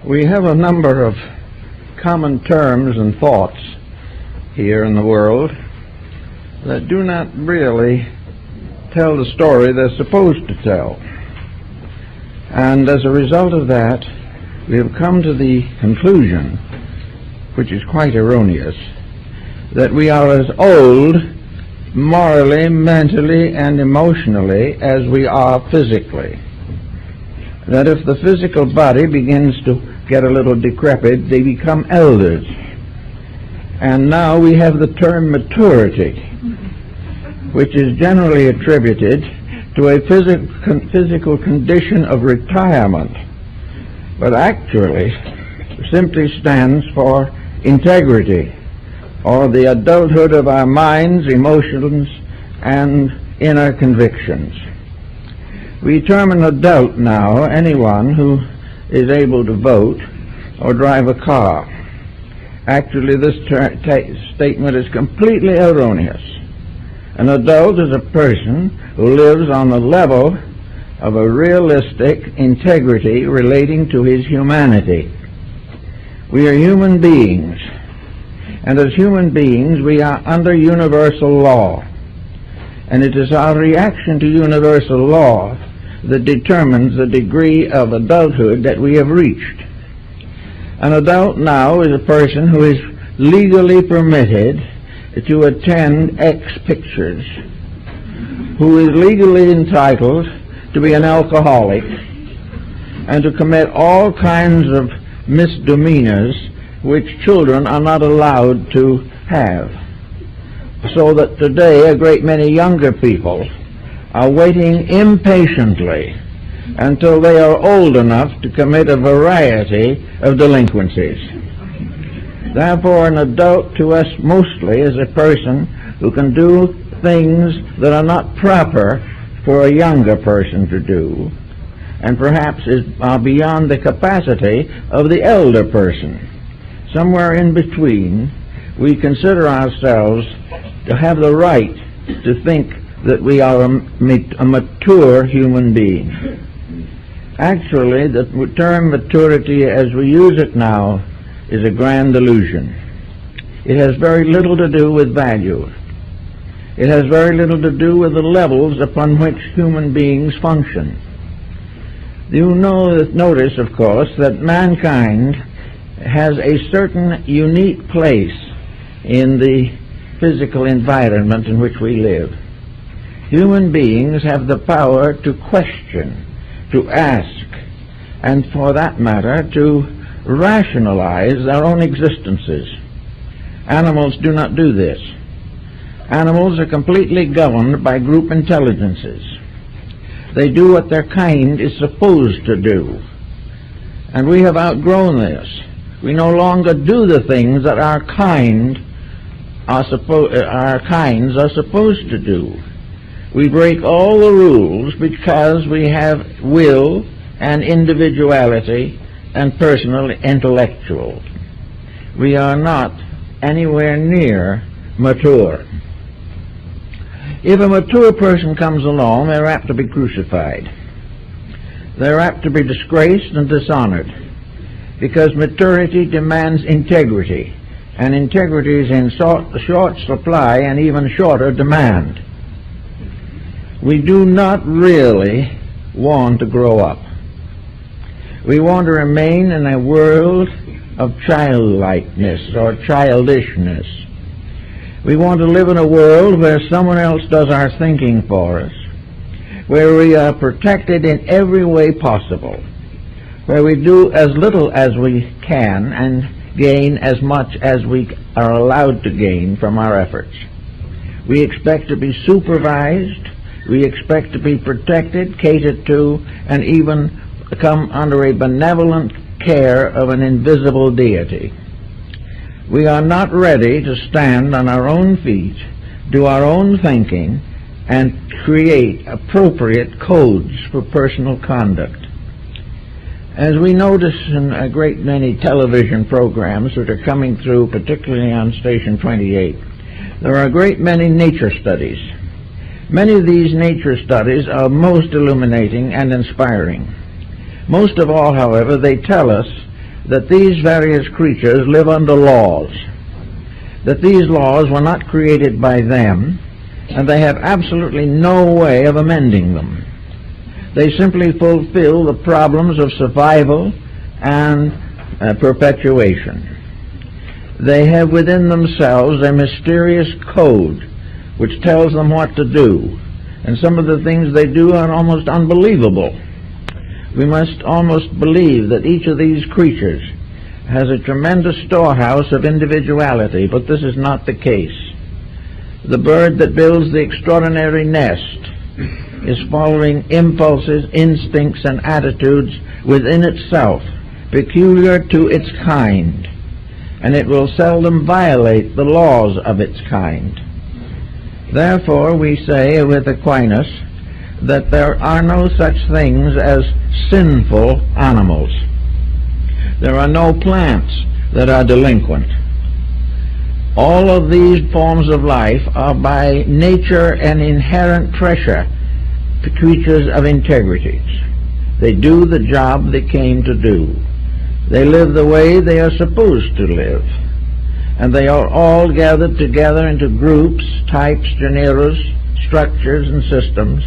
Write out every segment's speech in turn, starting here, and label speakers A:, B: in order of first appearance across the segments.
A: We have a number of common terms and thoughts here in the world that do not really tell the story they're supposed to tell. And as a result of that, we have come to the conclusion, which is quite erroneous, that we are as old morally, mentally, and emotionally as we are physically. That if the physical body begins to get a little decrepit, they become elders. And now we have the term maturity, which is generally attributed to a physical condition of retirement, but actually simply stands for integrity, or the adulthood of our minds, emotions, and inner convictions. We term an adult now anyone who is able to vote or drive a car. Actually, this statement is completely erroneous. An adult is a person who lives on the level of a realistic integrity relating to his humanity. We are human beings, and as human beings we are under universal law, and it is our reaction to universal law that determines the degree of adulthood that we have reached. An adult now is a person who is legally permitted to attend X pictures, who is legally entitled to be an alcoholic and to commit all kinds of misdemeanors which children are not allowed to have. So that today a great many younger people are waiting impatiently until they are old enough to commit a variety of delinquencies. Therefore, an adult to us mostly is a person who can do things that are not proper for a younger person to do, and perhaps are beyond the capacity of the elder person. Somewhere in between, we consider ourselves to have the right to think that we are a mature human being. Actually, the term maturity as we use it now is a grand illusion. It has very little to do with value. It has very little to do with the levels upon which human beings function. You notice, of course, that mankind has a certain unique place in the physical environment in which we live. Human beings have the power to question, to ask, and for that matter, to rationalize their own existences. Animals do not do this. Animals are completely governed by group intelligences. They do what their kind is supposed to do. And we have outgrown this. We no longer do the things that our kinds are supposed to do. We break all the rules because we have will and individuality and personal intellectual. We are not anywhere near mature. If a mature person comes along, they're apt to be crucified. They're apt to be disgraced and dishonored, because maturity demands integrity, and integrity is in short supply and even shorter demand. We do not really want to grow up. We want to remain in a world of childlikeness or childishness. We want to live in a world where someone else does our thinking for us, where we are protected in every way possible, where we do as little as we can and gain as much as we are allowed to gain from our efforts. We expect to be supervised, we expect to be protected, catered to, and even come under a benevolent care of an invisible deity. We are not ready to stand on our own feet, do our own thinking, and create appropriate codes for personal conduct. As we notice in a great many television programs that are coming through, particularly on Station 28, there are a great many nature studies. Many of these nature studies are most illuminating and inspiring. Most of all, however, they tell us that these various creatures live under laws, that these laws were not created by them, and they have absolutely no way of amending them. They simply fulfill the problems of survival and perpetuation. They have within themselves a mysterious code which tells them what to do, and some of the things they do are almost unbelievable. We must almost believe that each of these creatures has a tremendous storehouse of individuality, but this is not the case. The bird that builds the extraordinary nest is following impulses, instincts, and attitudes within itself, peculiar to its kind, and it will seldom violate the laws of its kind. Therefore, we say with Aquinas that there are no such things as sinful animals. There are no plants that are delinquent. All of these forms of life are by nature an inherent treasure to creatures of integrity. They do the job they came to do. They live the way they are supposed to live. And they are all gathered together into groups, types, genera, structures, and systems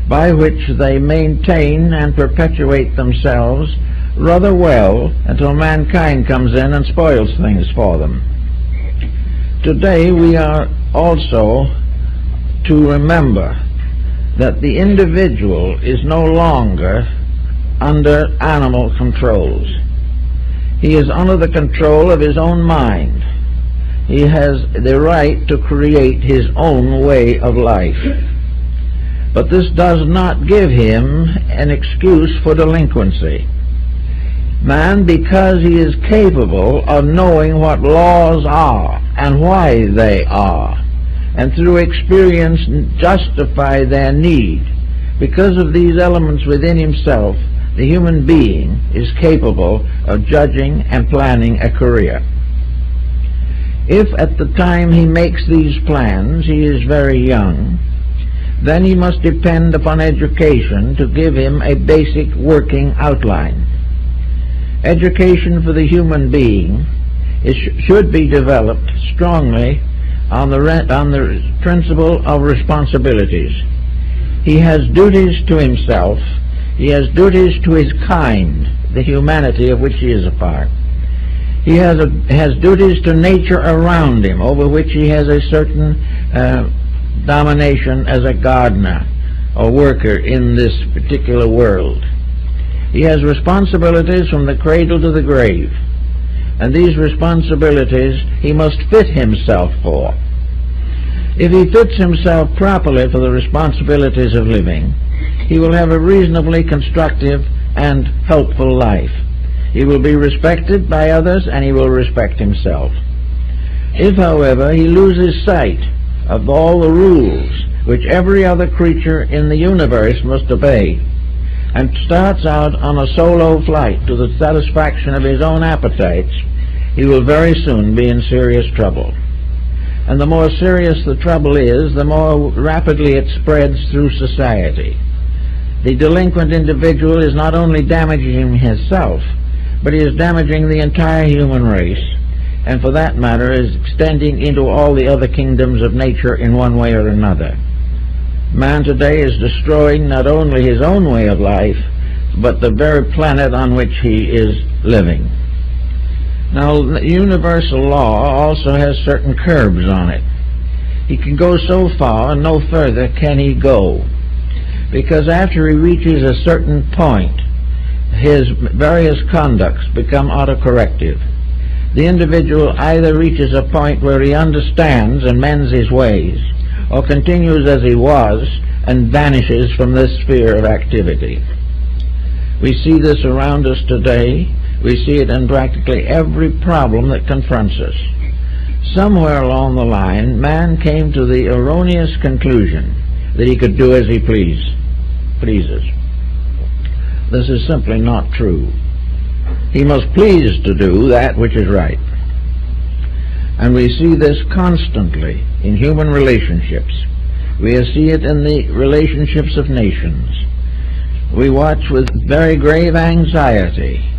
A: by which they maintain and perpetuate themselves rather well until mankind comes in and spoils things for them. Today we are also to remember that the individual is no longer under animal controls. He is under the control of his own mind. He has the right to create his own way of life. But this does not give him an excuse for delinquency. Man, because he is capable of knowing what laws are and why they are, and through experience justify their need, because of these elements within himself, the human being is capable of judging and planning a career. If at the time he makes these plans he is very young, then he must depend upon education to give him a basic working outline. Education for the human being should be developed strongly on the principle of responsibilities. He has duties to himself. He has duties to his kind, the humanity of which he is a part. He has duties to nature around him, over which he has a certain domination as a gardener or worker in this particular world. He has responsibilities from the cradle to the grave, and these responsibilities he must fit himself for. If he fits himself properly for the responsibilities of living, he will have a reasonably constructive and helpful life. He will be respected by others, and he will respect himself. If, however, he loses sight of all the rules which every other creature in the universe must obey, and starts out on a solo flight to the satisfaction of his own appetites, he will very soon be in serious trouble. And the more serious the trouble is, the more rapidly it spreads through society. The delinquent individual is not only damaging himself, but he is damaging the entire human race, and for that matter is extending into all the other kingdoms of nature in one way or another. Man today is destroying not only his own way of life, but the very planet on which he is living. Now, universal law also has certain curbs on it. He can go so far, and no further can he go, because after he reaches a certain point, his various conducts become autocorrective. The individual either reaches a point where he understands and mends his ways, or continues as he was and vanishes from this sphere of activity. We see this around us today. We see it in practically every problem that confronts us. Somewhere along the line, man came to the erroneous conclusion that he could do as he pleases. This is simply not true. He must please to do that which is right. And we see this constantly in human relationships. We see it in the relationships of nations. We watch with very grave anxiety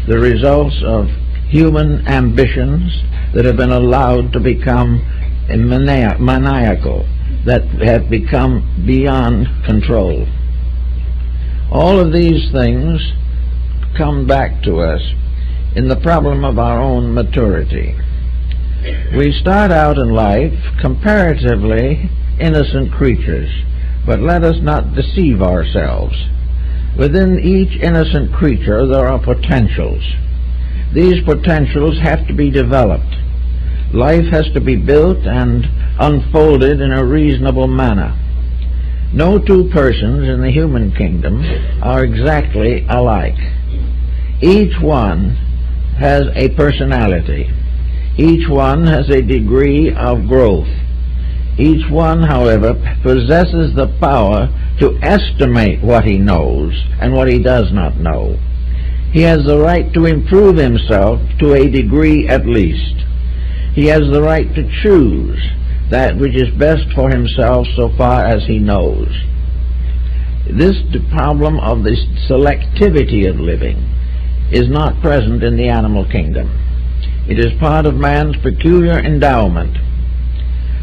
A: the results of human ambitions that have been allowed to become maniacal, that have become beyond control. All of these things come back to us in the problem of our own maturity. We start out in life comparatively innocent creatures, but let us not deceive ourselves. Within each innocent creature there are potentials. These potentials have to be developed. Life has to be built and unfolded in a reasonable manner. No two persons in the human kingdom are exactly alike. Each one has a personality. Each one has a degree of growth. Each one, however, possesses the power to estimate what he knows and what he does not know. He has the right to improve himself to a degree at least. He has the right to choose that which is best for himself so far as he knows. This problem of the selectivity of living is not present in the animal kingdom. It is part of man's peculiar endowment.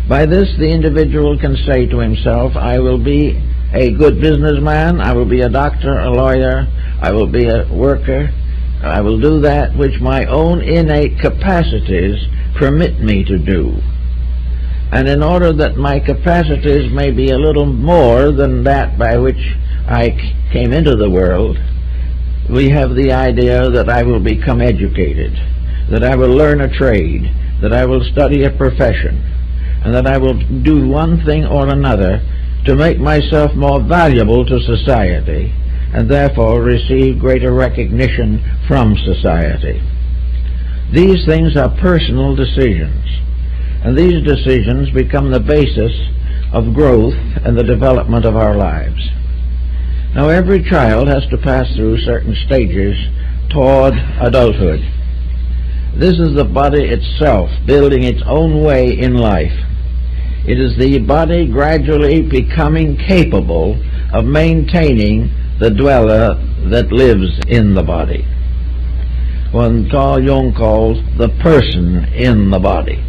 A: By this, the individual can say to himself, I will be a good businessman, I will be a doctor, a lawyer, I will be a worker, I will do that which my own innate capacities permit me to do. And in order that my capacities may be a little more than that by which I came into the world, we have the idea that I will become educated, that I will learn a trade, that I will study a profession, and that I will do one thing or another to make myself more valuable to society, and therefore receive greater recognition from society. These things are personal decisions, and these decisions become the basis of growth and the development of our lives. Now, every child has to pass through certain stages toward adulthood. This is the body itself building its own way in life. It is the body gradually becoming capable of maintaining the dweller that lives in the body. What Carl Jung calls the person in the body.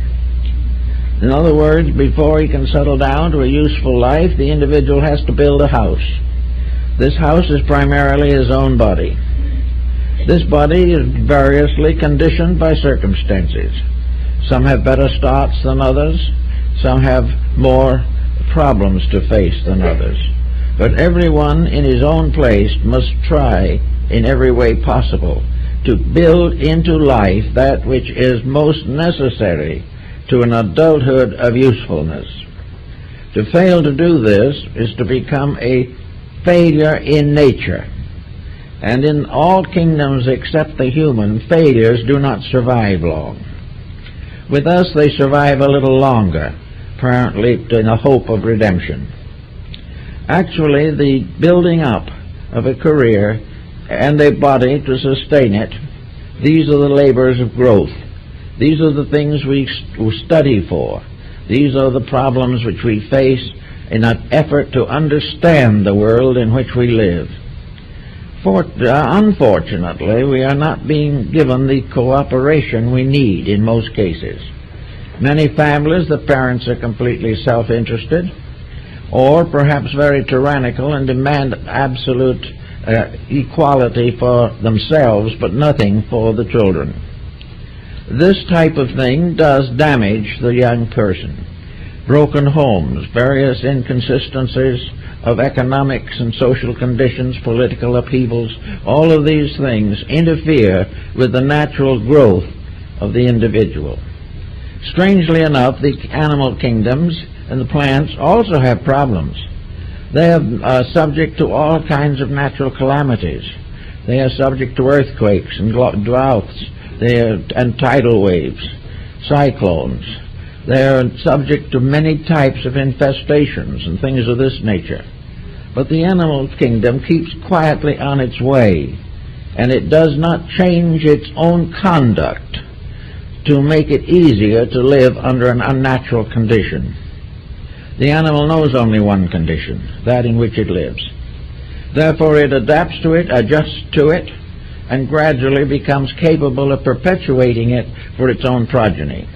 A: In other words, before he can settle down to a useful life, the individual has to build a house. This house is primarily his own body. This body is variously conditioned by circumstances. Some have better starts than others. Some have more problems to face than others. But everyone in his own place must try in every way possible to build into life that which is most necessary to an adulthood of usefulness. To fail to do this is to become a failure in nature. And in all kingdoms except the human, failures do not survive long. With us they survive a little longer, apparently in the hope of redemption. Actually, the building up of a career and a body to sustain it, these are the labors of growth. These are the things we study for. These are the problems which we face in an effort to understand the world in which we live. Unfortunately, we are not being given the cooperation we need in most cases. Many families, the parents are completely self-interested, or perhaps very tyrannical and demand absolute equality for themselves, but nothing for the children. This type of thing does damage the young person. Broken homes, various inconsistencies of economics and social conditions, political upheavals, all of these things interfere with the natural growth of the individual. Strangely enough, the animal kingdoms and the plants also have problems. They are subject to all kinds of natural calamities. They are subject to earthquakes and droughts, and tidal waves, cyclones. They are subject to many types of infestations and things of this nature. But the animal kingdom keeps quietly on its way, and it does not change its own conduct to make it easier to live under an unnatural condition. The animal knows only one condition, that in which it lives. Therefore it adapts to it, adjusts to it, and gradually becomes capable of perpetuating it for its own progeny.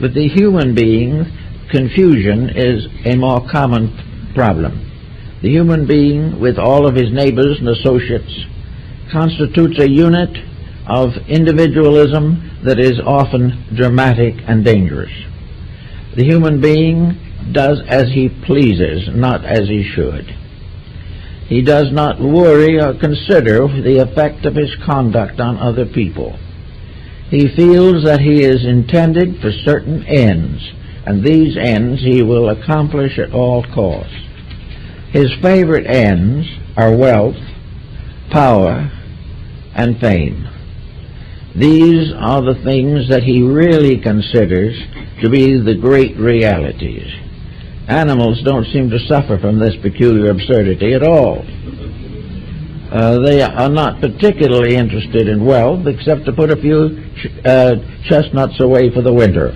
A: With the human being, confusion is a more common problem. The human being, with all of his neighbors and associates, constitutes a unit of individualism that is often dramatic and dangerous. The human being does as he pleases, not as he should. He does not worry or consider the effect of his conduct on other people. He feels that he is intended for certain ends, and these ends he will accomplish at all costs. His favorite ends are wealth, power, and fame. These are the things that he really considers to be the great realities. Animals don't seem to suffer from this peculiar absurdity at all. They are not particularly interested in wealth, except to put a few chestnuts away for the winter.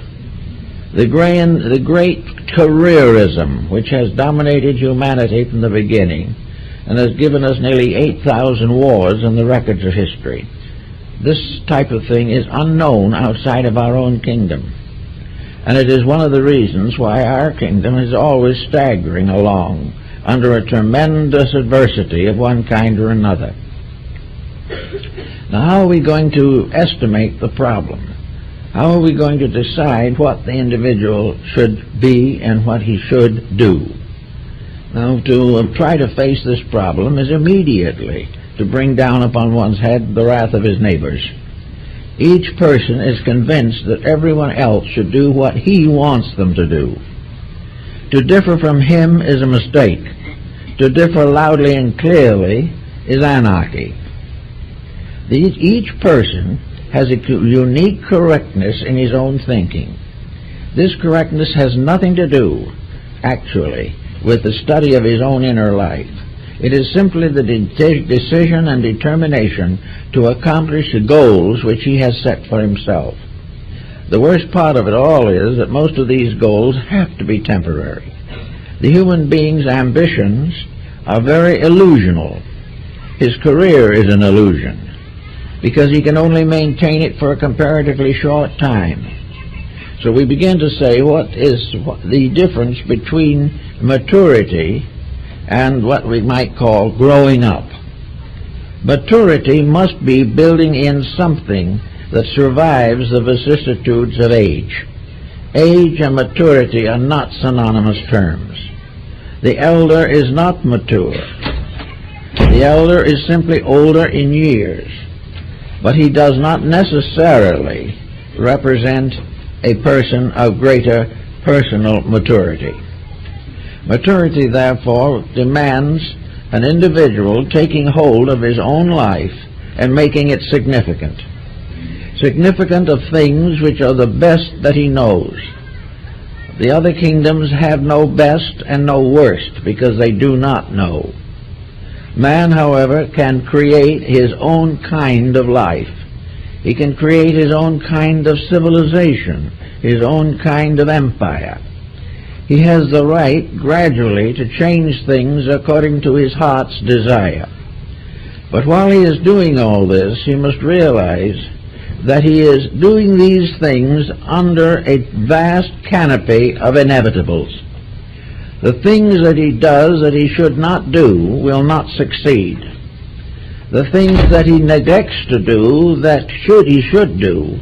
A: The great careerism, which has dominated humanity from the beginning and has given us nearly 8,000 wars in the records of history. This type of thing is unknown outside of our own kingdom. And it is one of the reasons why our kingdom is always staggering along under a tremendous adversity of one kind or another. Now, how are we going to estimate the problem? How are we going to decide what the individual should be and what he should do? Now, to try to face this problem is immediately to bring down upon one's head the wrath of his neighbors. Each person is convinced that everyone else should do what he wants them to do. To differ from him is a mistake. To differ loudly and clearly is anarchy. Each person has a unique correctness in his own thinking. This correctness has nothing to do, actually, with the study of his own inner life. It is simply the decision and determination to accomplish the goals which he has set for himself. The worst part of it all is that most of these goals have to be temporary. The human being's ambitions are very illusional. His career is an illusion, because he can only maintain it for a comparatively short time. So we begin to say, what is the difference between maturity and what we might call growing up? Maturity must be building in something that survives the vicissitudes of age. Age and maturity are not synonymous terms. The elder is not mature. The elder is simply older in years, but he does not necessarily represent a person of greater personal maturity. Maturity, therefore, demands an individual taking hold of his own life and making it significant. Significant of things which are the best that he knows. The other kingdoms have no best and no worst, because they do not know. Man, however, can create his own kind of life. He can create his own kind of civilization, his own kind of empire. He has the right gradually to change things according to his heart's desire. But while he is doing all this, he must realize that he is doing these things under a vast canopy of inevitables. The things that he does that he should not do will not succeed. The things that he neglects to do that he should do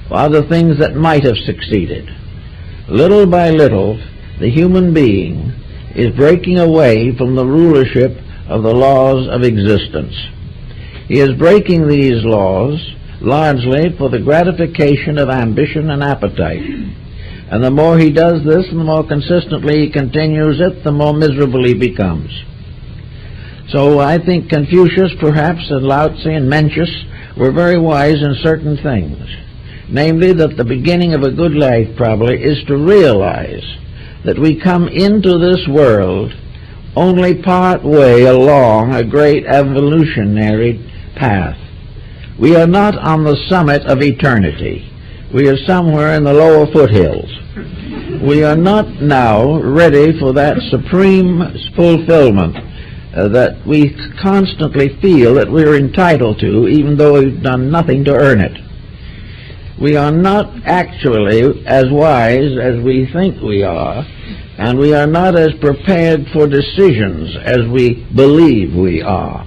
A: are the things that might have succeeded. Little by little, the human being is breaking away from the rulership of the laws of existence. He is breaking these laws largely for the gratification of ambition and appetite. And the more he does this, and the more consistently he continues it, the more miserable he becomes. So I think Confucius, perhaps, and Lao Tzu and Mencius were very wise in certain things. Namely, that the beginning of a good life probably is to realize that we come into this world only part way along a great evolutionary path. We are not on the summit of eternity. We are somewhere in the lower foothills. We are not now ready for that supreme fulfillment that we constantly feel that we're entitled to, even though we've done nothing to earn it. We are not actually as wise as we think we are, and we are not as prepared for decisions as we believe we are.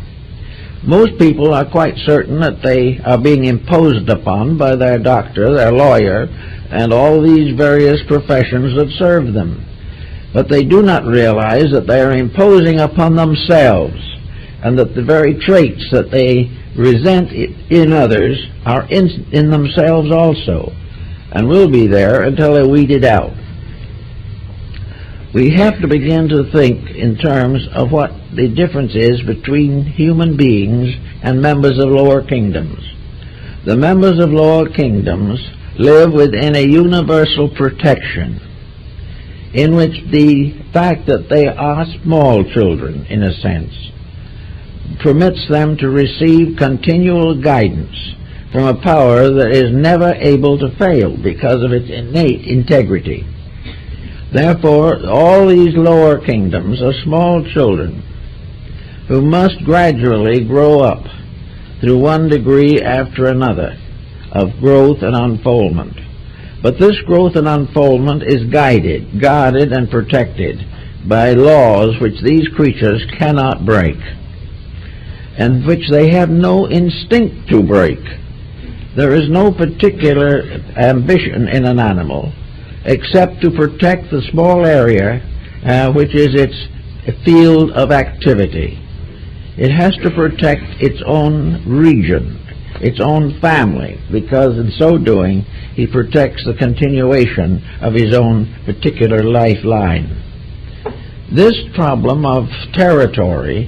A: Most people are quite certain that they are being imposed upon by their doctor, their lawyer, and all these various professions that serve them. But they do not realize that they are imposing upon themselves, and that the very traits that they resent in others are in themselves also, and will be there until they're weeded out. We have to begin to think in terms of what the difference is between human beings and members of lower kingdoms. The members of lower kingdoms live within a universal protection, in which the fact that they are small children, in a sense, permits them to receive continual guidance from a power that is never able to fail because of its innate integrity. Therefore, all these lower kingdoms are small children who must gradually grow up through one degree after another of growth and unfoldment. But this growth and unfoldment is guarded and protected by laws which these creatures cannot break, and which they have no instinct to break. There is no particular ambition in an animal except to protect the small area which is its field of activity. It has to protect its own region, its own family, because in so doing he protects the continuation of his own particular lifeline. This problem of territory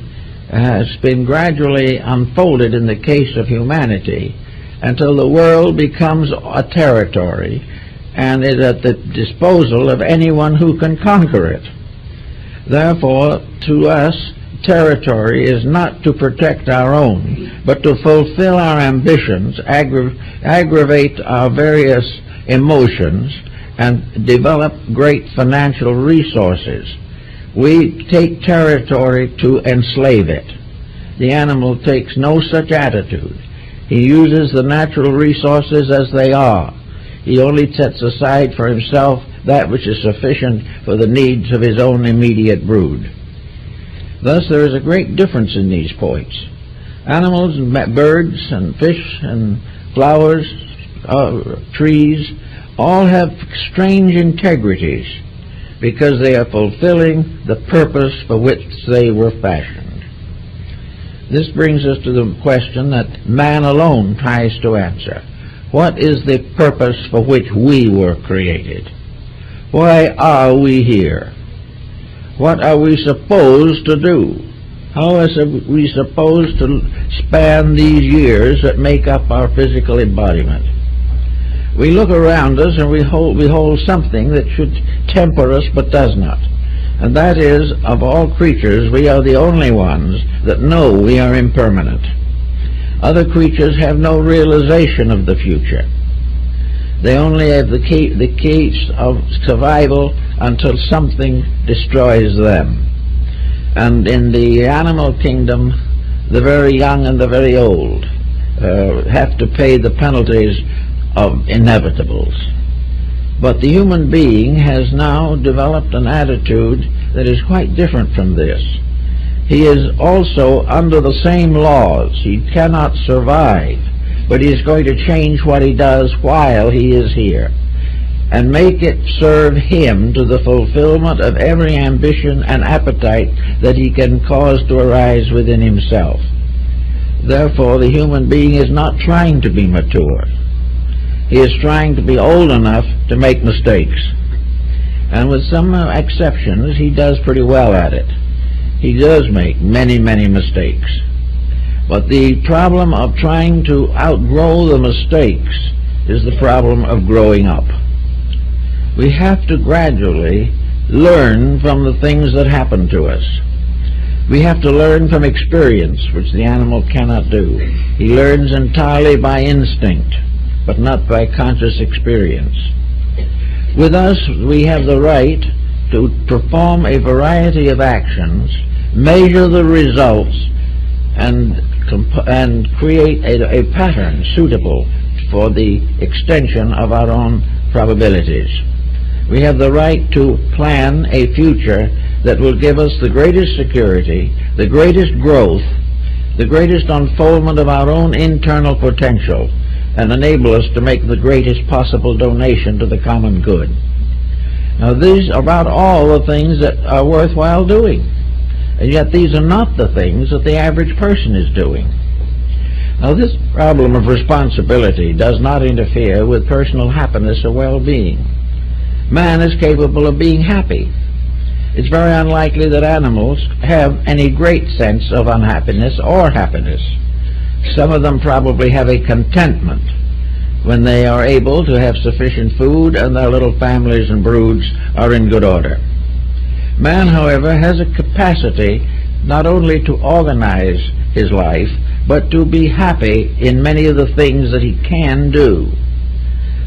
A: has been gradually unfolded in the case of humanity until the world becomes a territory and is at the disposal of anyone who can conquer it. Therefore, to us, territory is not to protect our own, but to fulfill our ambitions, aggravate our various emotions, and develop great financial resources. We take territory to enslave it. The animal takes no such attitude. He uses the natural resources as they are. He only sets aside for himself that which is sufficient for the needs of his own immediate brood. Thus there is a great difference in these points. Animals, birds, and fish, and flowers, trees, all have strange integrities because they are fulfilling the purpose for which they were fashioned. This brings us to the question that man alone tries to answer. What is the purpose for which we were created? Why are we here? What are we supposed to do? How are we supposed to span these years that make up our physical embodiment? We look around us and we hold something that should temper us but does not. And that is, of all creatures, we are the only ones that know we are impermanent. Other creatures have no realization of the future. They only have the case of survival until something destroys them. And in the animal kingdom, the very young and the very old have to pay the penalties of inevitables. But the human being has now developed an attitude that is quite different from this. He is also under the same laws. He cannot survive, but he is going to change what he does while he is here and make it serve him to the fulfillment of every ambition and appetite that he can cause to arise within himself. Therefore, the human being is not trying to be mature. He is trying to be old enough to make mistakes. And with some exceptions, he does pretty well at it. He does make many, many mistakes. But the problem of trying to outgrow the mistakes is the problem of growing up. We have to gradually learn from the things that happen to us. We have to learn from experience, which the animal cannot do. He learns entirely by instinct, but not by conscious experience. With us, we have the right to perform a variety of actions
B: measure the results, and create a pattern suitable for the extension of our own probabilities. We have the right to plan a future that will give us the greatest security, the greatest growth, the greatest unfoldment of our own internal potential, and enable us to make the greatest possible donation to the common good. Now, these are about all the things that are worthwhile doing, and yet these are not the things that the average person is doing. Now, this problem of responsibility does not interfere with personal happiness or well-being. Man is capable of being happy. It's very unlikely that animals have any great sense of unhappiness or happiness. Some of them probably have a contentment when they are able to have sufficient food and their little families and broods are in good order. Man, however, has a capacity not only to organize his life, but to be happy in many of the things that he can do.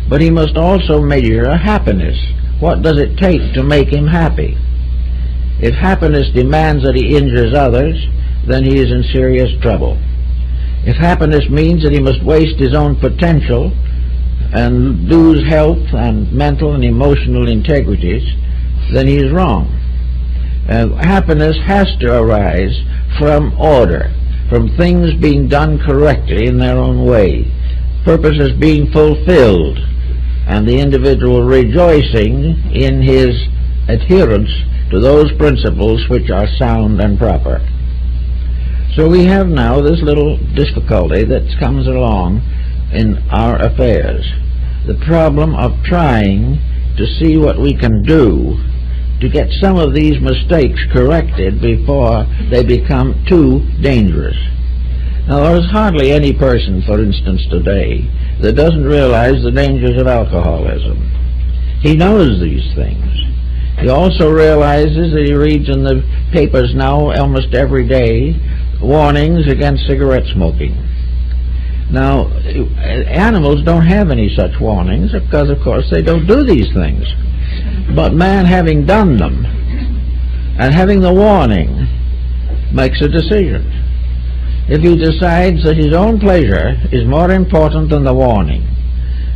B: But he must also measure happiness. What does it take to make him happy? If happiness demands that he injures others, then he is in serious trouble. If happiness means that he must waste his own potential and lose health and mental and emotional integrities, then he is wrong. Happiness has to arise from order, from things being done correctly in their own way, purposes being fulfilled, and the individual rejoicing in his adherence to those principles which are sound and proper. So we have now this little difficulty that comes along in our affairs, the problem of trying to see what we can do to get some of these mistakes corrected before they become too dangerous. Now, there is hardly any person, for instance, today that doesn't realize the dangers of alcoholism. He knows these things. He also realizes that he reads in the papers now almost every day warnings against cigarette smoking. Now, animals don't have any such warnings because, of course, they don't do these things. But man, having done them and having the warning, makes a decision. If he decides that his own pleasure is more important than the warning,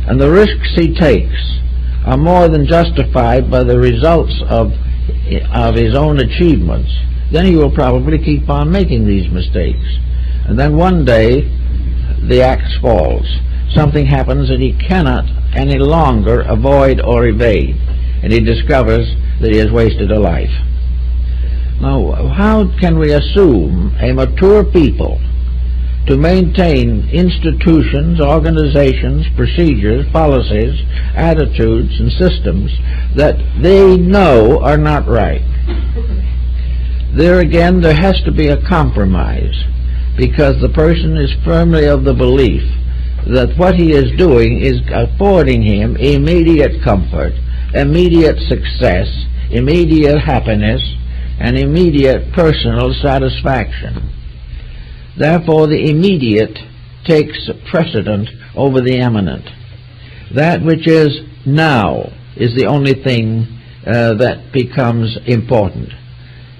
B: and the risks he takes are more than justified by the results of his own achievements, then he will probably keep on making these mistakes. And then one day, the axe falls. Something happens that he cannot any longer avoid or evade, and he discovers that he has wasted a life. Now, how can we assume a mature people to maintain institutions, organizations, procedures, policies, attitudes, and systems that they know are not right? There again, there has to be a compromise, because the person is firmly of the belief that what he is doing is affording him immediate comfort, immediate success, immediate happiness, and immediate personal satisfaction. Therefore, the immediate takes precedent over the eminent. That which is now is the only thing that becomes important.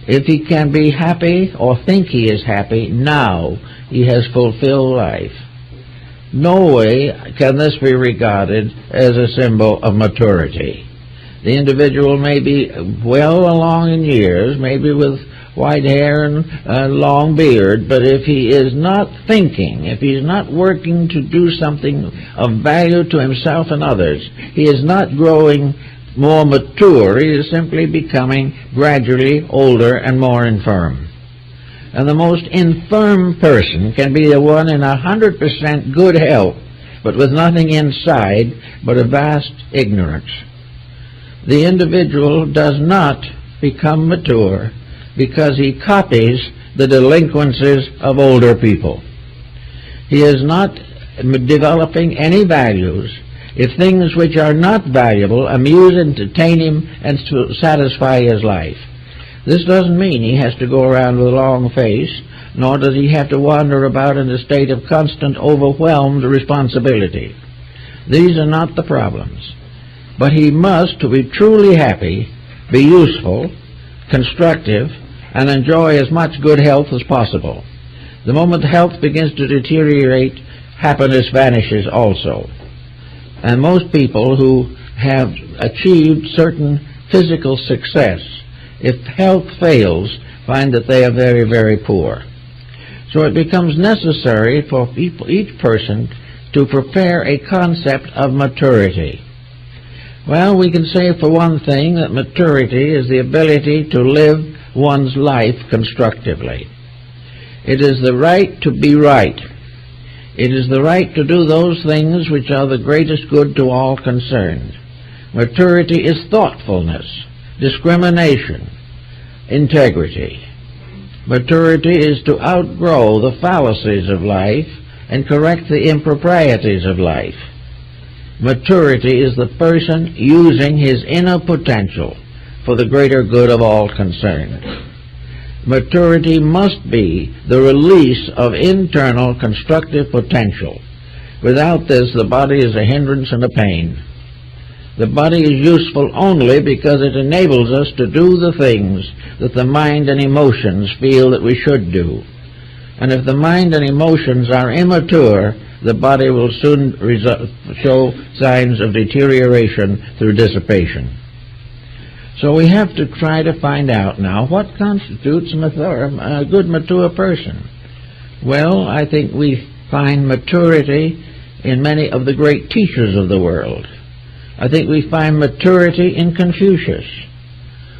B: If he can be happy or think he is happy now, he has fulfilled life. No way can this be regarded as a symbol of maturity. The individual may be well along in years, maybe with white hair and a long beard, but if he is not thinking, if he is not working to do something of value to himself and others, he is not growing more mature. He is simply becoming gradually older and more infirm. And the most infirm person can be the one in 100% good health, but with nothing inside but a vast ignorance. The individual does not become mature because he copies the delinquencies of older people. He is not developing any values if things which are not valuable amuse, entertain him, and to satisfy his life. This doesn't mean he has to go around with a long face, nor does he have to wander about in a state of constant overwhelmed responsibility. These are not the problems. But he must, to be truly happy, be useful, constructive, and enjoy as much good health as possible. The moment health begins to deteriorate, happiness vanishes also. And most people who have achieved certain physical success, if health fails, find that they are very, very poor. So it becomes necessary for each person to prepare a concept of maturity. Well, we can say for one thing that maturity is the ability to live one's life constructively. It is the right to be right. It is the right to do those things which are the greatest good to all concerned. Maturity is thoughtfulness, discrimination, integrity. Maturity is to outgrow the fallacies of life and correct the improprieties of life. Maturity is the person using his inner potential for the greater good of all concerned. Maturity must be the release of internal constructive potential. Without this, the body is a hindrance and a pain. The body is useful only because it enables us to do the things that the mind and emotions feel that we should do. And if the mind and emotions are immature, the body will soon show signs of deterioration through dissipation. So we have to try to find out now what constitutes a good mature person. Well, I think we find maturity in many of the great teachers of the world. I think we find maturity in Confucius,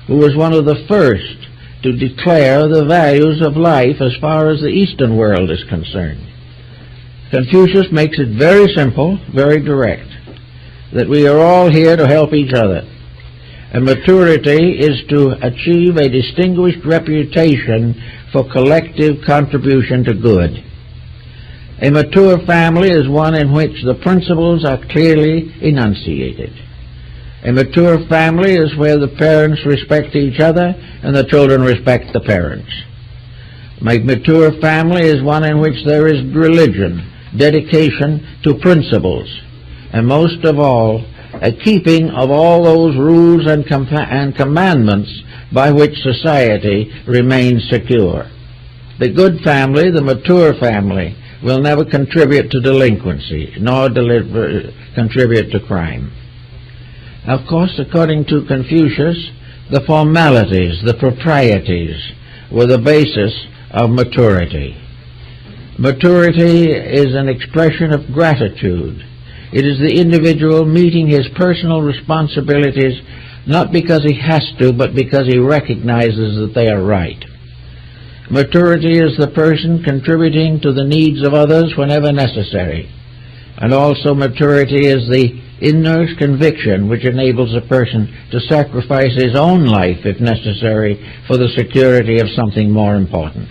B: who was one of the first to declare the values of life as far as the Eastern world is concerned. Confucius makes it very simple, very direct, that we are all here to help each other. And maturity is to achieve a distinguished reputation for collective contribution to good. A mature family is one in which the principles are clearly enunciated. A mature family is where the parents respect each other and the children respect the parents. A mature family is one in which there is religion, dedication to principles, and most of all, a keeping of all those rules and commandments by which society remains secure. The good family, the mature family, will never contribute to delinquency, nor contribute to crime. Of course, according to Confucius, the formalities, the proprieties, were the basis of maturity. Maturity is an expression of gratitude. It is the individual meeting his personal responsibilities not because he has to, but because he recognizes that they are right. Maturity is the person contributing to the needs of others whenever necessary. And also maturity is the inner conviction which enables a person to sacrifice his own life, if necessary, for the security of something more important.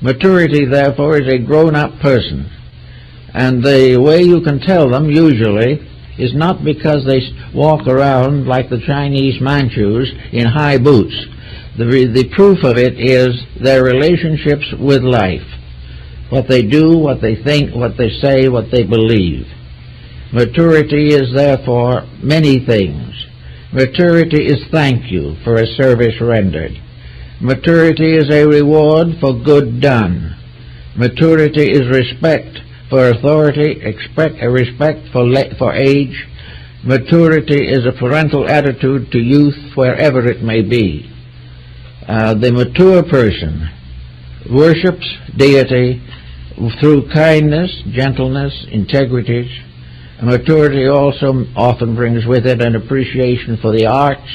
B: Maturity, therefore, is a grown-up person. And the way you can tell them, usually, is not because they walk around like the Chinese Manchus in high boots. The proof of it is their relationships with life. What they do, what they think, what they say, what they believe. Maturity is therefore many things. Maturity is thank you for a service rendered. Maturity is a reward for good done. Maturity is respect for authority, respect for age. Maturity is a parental attitude to youth wherever it may be. The mature person worships deity through kindness, gentleness, integrity. Maturity also often brings with it an appreciation for the arts,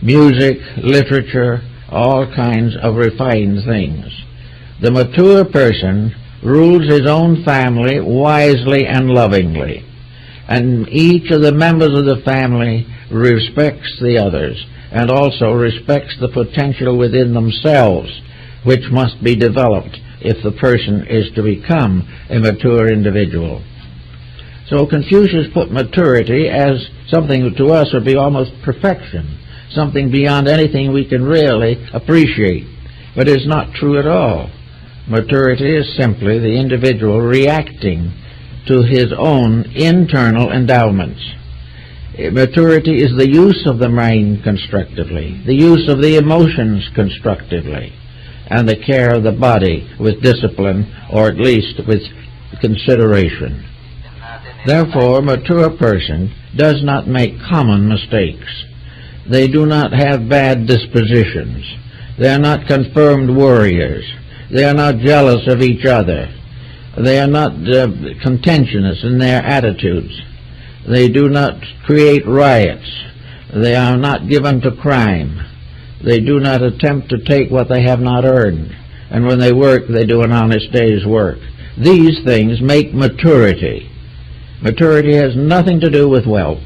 B: music, literature, all kinds of refined things. The mature person rules his own family wisely and lovingly, and each of the members of the family respects the others, and also respects the potential within themselves, which must be developed if the person is to become a mature individual. So Confucius put maturity as something to us would be almost perfection, something beyond anything we can really appreciate. But it's not true at all. Maturity is simply the individual reacting to his own internal endowments. Maturity is the use of the mind constructively, the use of the emotions constructively, and the care of the body with discipline, or at least with consideration. Therefore, a mature person does not make common mistakes. They do not have bad dispositions. They are not confirmed warriors. They are not jealous of each other. They are not contentious in their attitudes. They do not create riots. They are not given to crime. They do not attempt to take what they have not earned. And when they work, they do an honest day's work. These things make maturity. Maturity has nothing to do with wealth.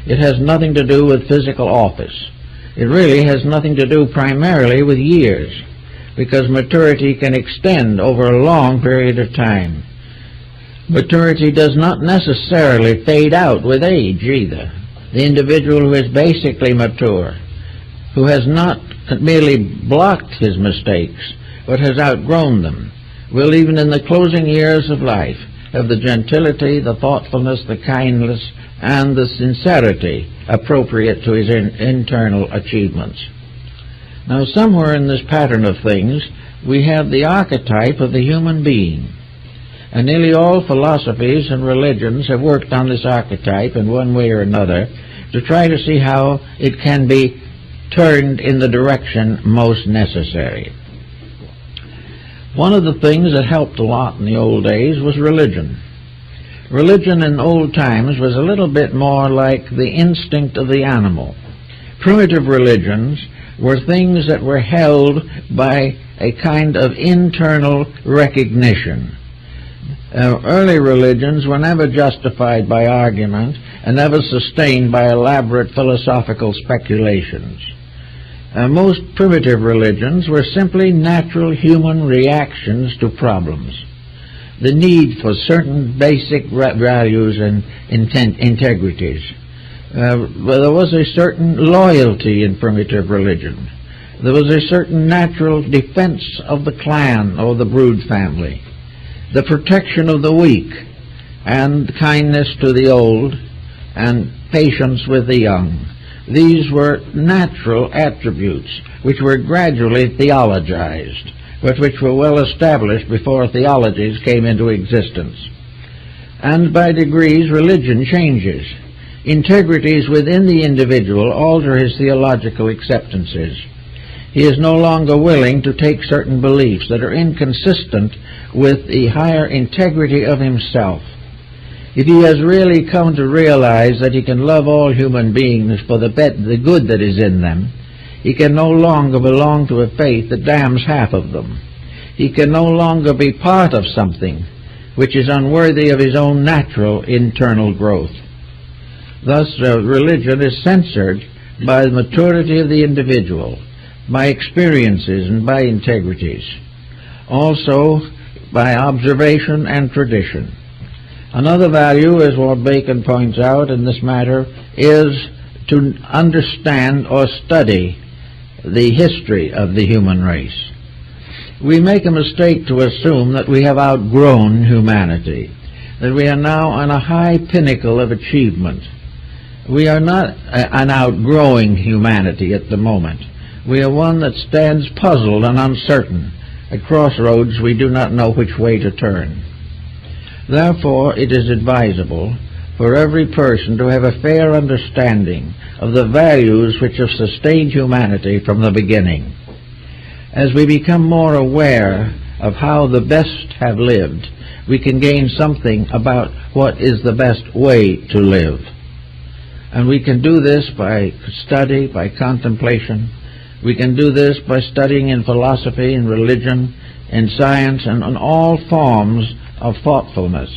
B: It has nothing to do with physical office. It really has nothing to do primarily with years, because maturity can extend over a long period of time. Maturity does not necessarily fade out with age either. The individual who is basically mature, who has not merely blocked his mistakes, but has outgrown them, will even in the closing years of life have the gentility, the thoughtfulness, the kindness, and the sincerity appropriate to his internal achievements. Now, somewhere in this pattern of things, we have the archetype of the human being. And nearly all philosophies and religions have worked on this archetype in one way or another to try to see how it can be turned in the direction most necessary. One of the things that helped a lot in the old days was religion. Religion in old times was a little bit more like the instinct of the animal. Primitive religions were things that were held by a kind of internal recognition. Early religions were never justified by argument and never sustained by elaborate philosophical speculations. Most primitive religions were simply natural human reactions to problems. The need for certain basic values and integrities. There was a certain loyalty in primitive religion. There was a certain natural defense of the clan or the brood family, the protection of the weak, and kindness to the old, and patience with the young. These were natural attributes which were gradually theologized, but which were well established before theologies came into existence. And by degrees, religion changes. Integrities within the individual alter his theological acceptances. He is no longer willing to take certain beliefs that are inconsistent with the higher integrity of himself. If he has really come to realize that he can love all human beings for the good that is in them, he can no longer belong to a faith that damns half of them. He can no longer be part of something which is unworthy of his own natural internal growth. Thus, religion is censored by the maturity of the individual, by experiences and by integrities, also by observation and tradition. Another value, as Lord Bacon points out in this matter, is to understand or study the history of the human race. We make a mistake to assume that we have outgrown humanity, that we are now on a high pinnacle of achievement. We are not an outgrowing humanity at the moment. We are one that stands puzzled and uncertain. At crossroads, we do not know which way to turn. Therefore, it is advisable for every person to have a fair understanding of the values which have sustained humanity from the beginning. As we become more aware of how the best have lived, we can gain something about what is the best way to live. And we can do this by study, by contemplation. We can do this by studying in philosophy, in religion, in science, and in all forms of thoughtfulness,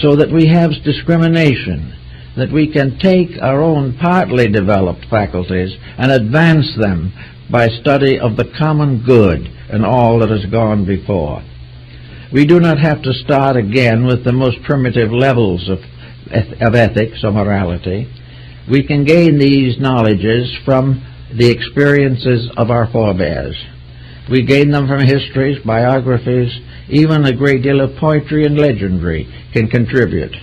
B: so that we have discrimination, that we can take our own partly developed faculties and advance them by study of the common good and all that has gone before. We do not have to start again with the most primitive levels of ethics or morality. We can gain these knowledges from the experiences of our forebears. We gain them from histories, biographies, even a great deal of poetry and legendary can contribute.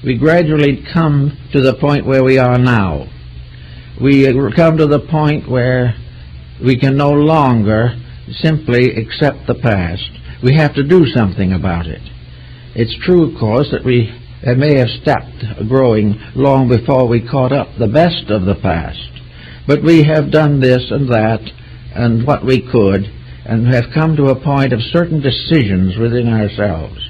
B: we gradually come to the point where we are now. We come to the point where we can no longer simply accept the past. We have to do something about it. It's true, of course, that we may have stopped growing long before we caught up the best of the past. But we have done this and that and what we could, and have come to a point of certain decisions within ourselves.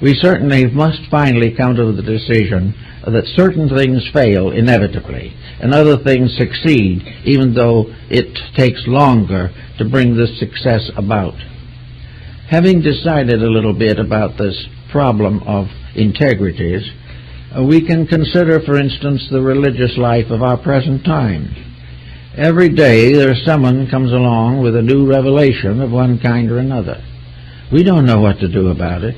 B: We certainly must finally come to the decision that certain things fail inevitably, and other things succeed, even though it takes longer to bring this success about. Having decided a little bit about this problem of integrities, we can consider, for instance, the religious life of our present time. Every day there's someone comes along with a new revelation of one kind or another. We don't know what to do about it.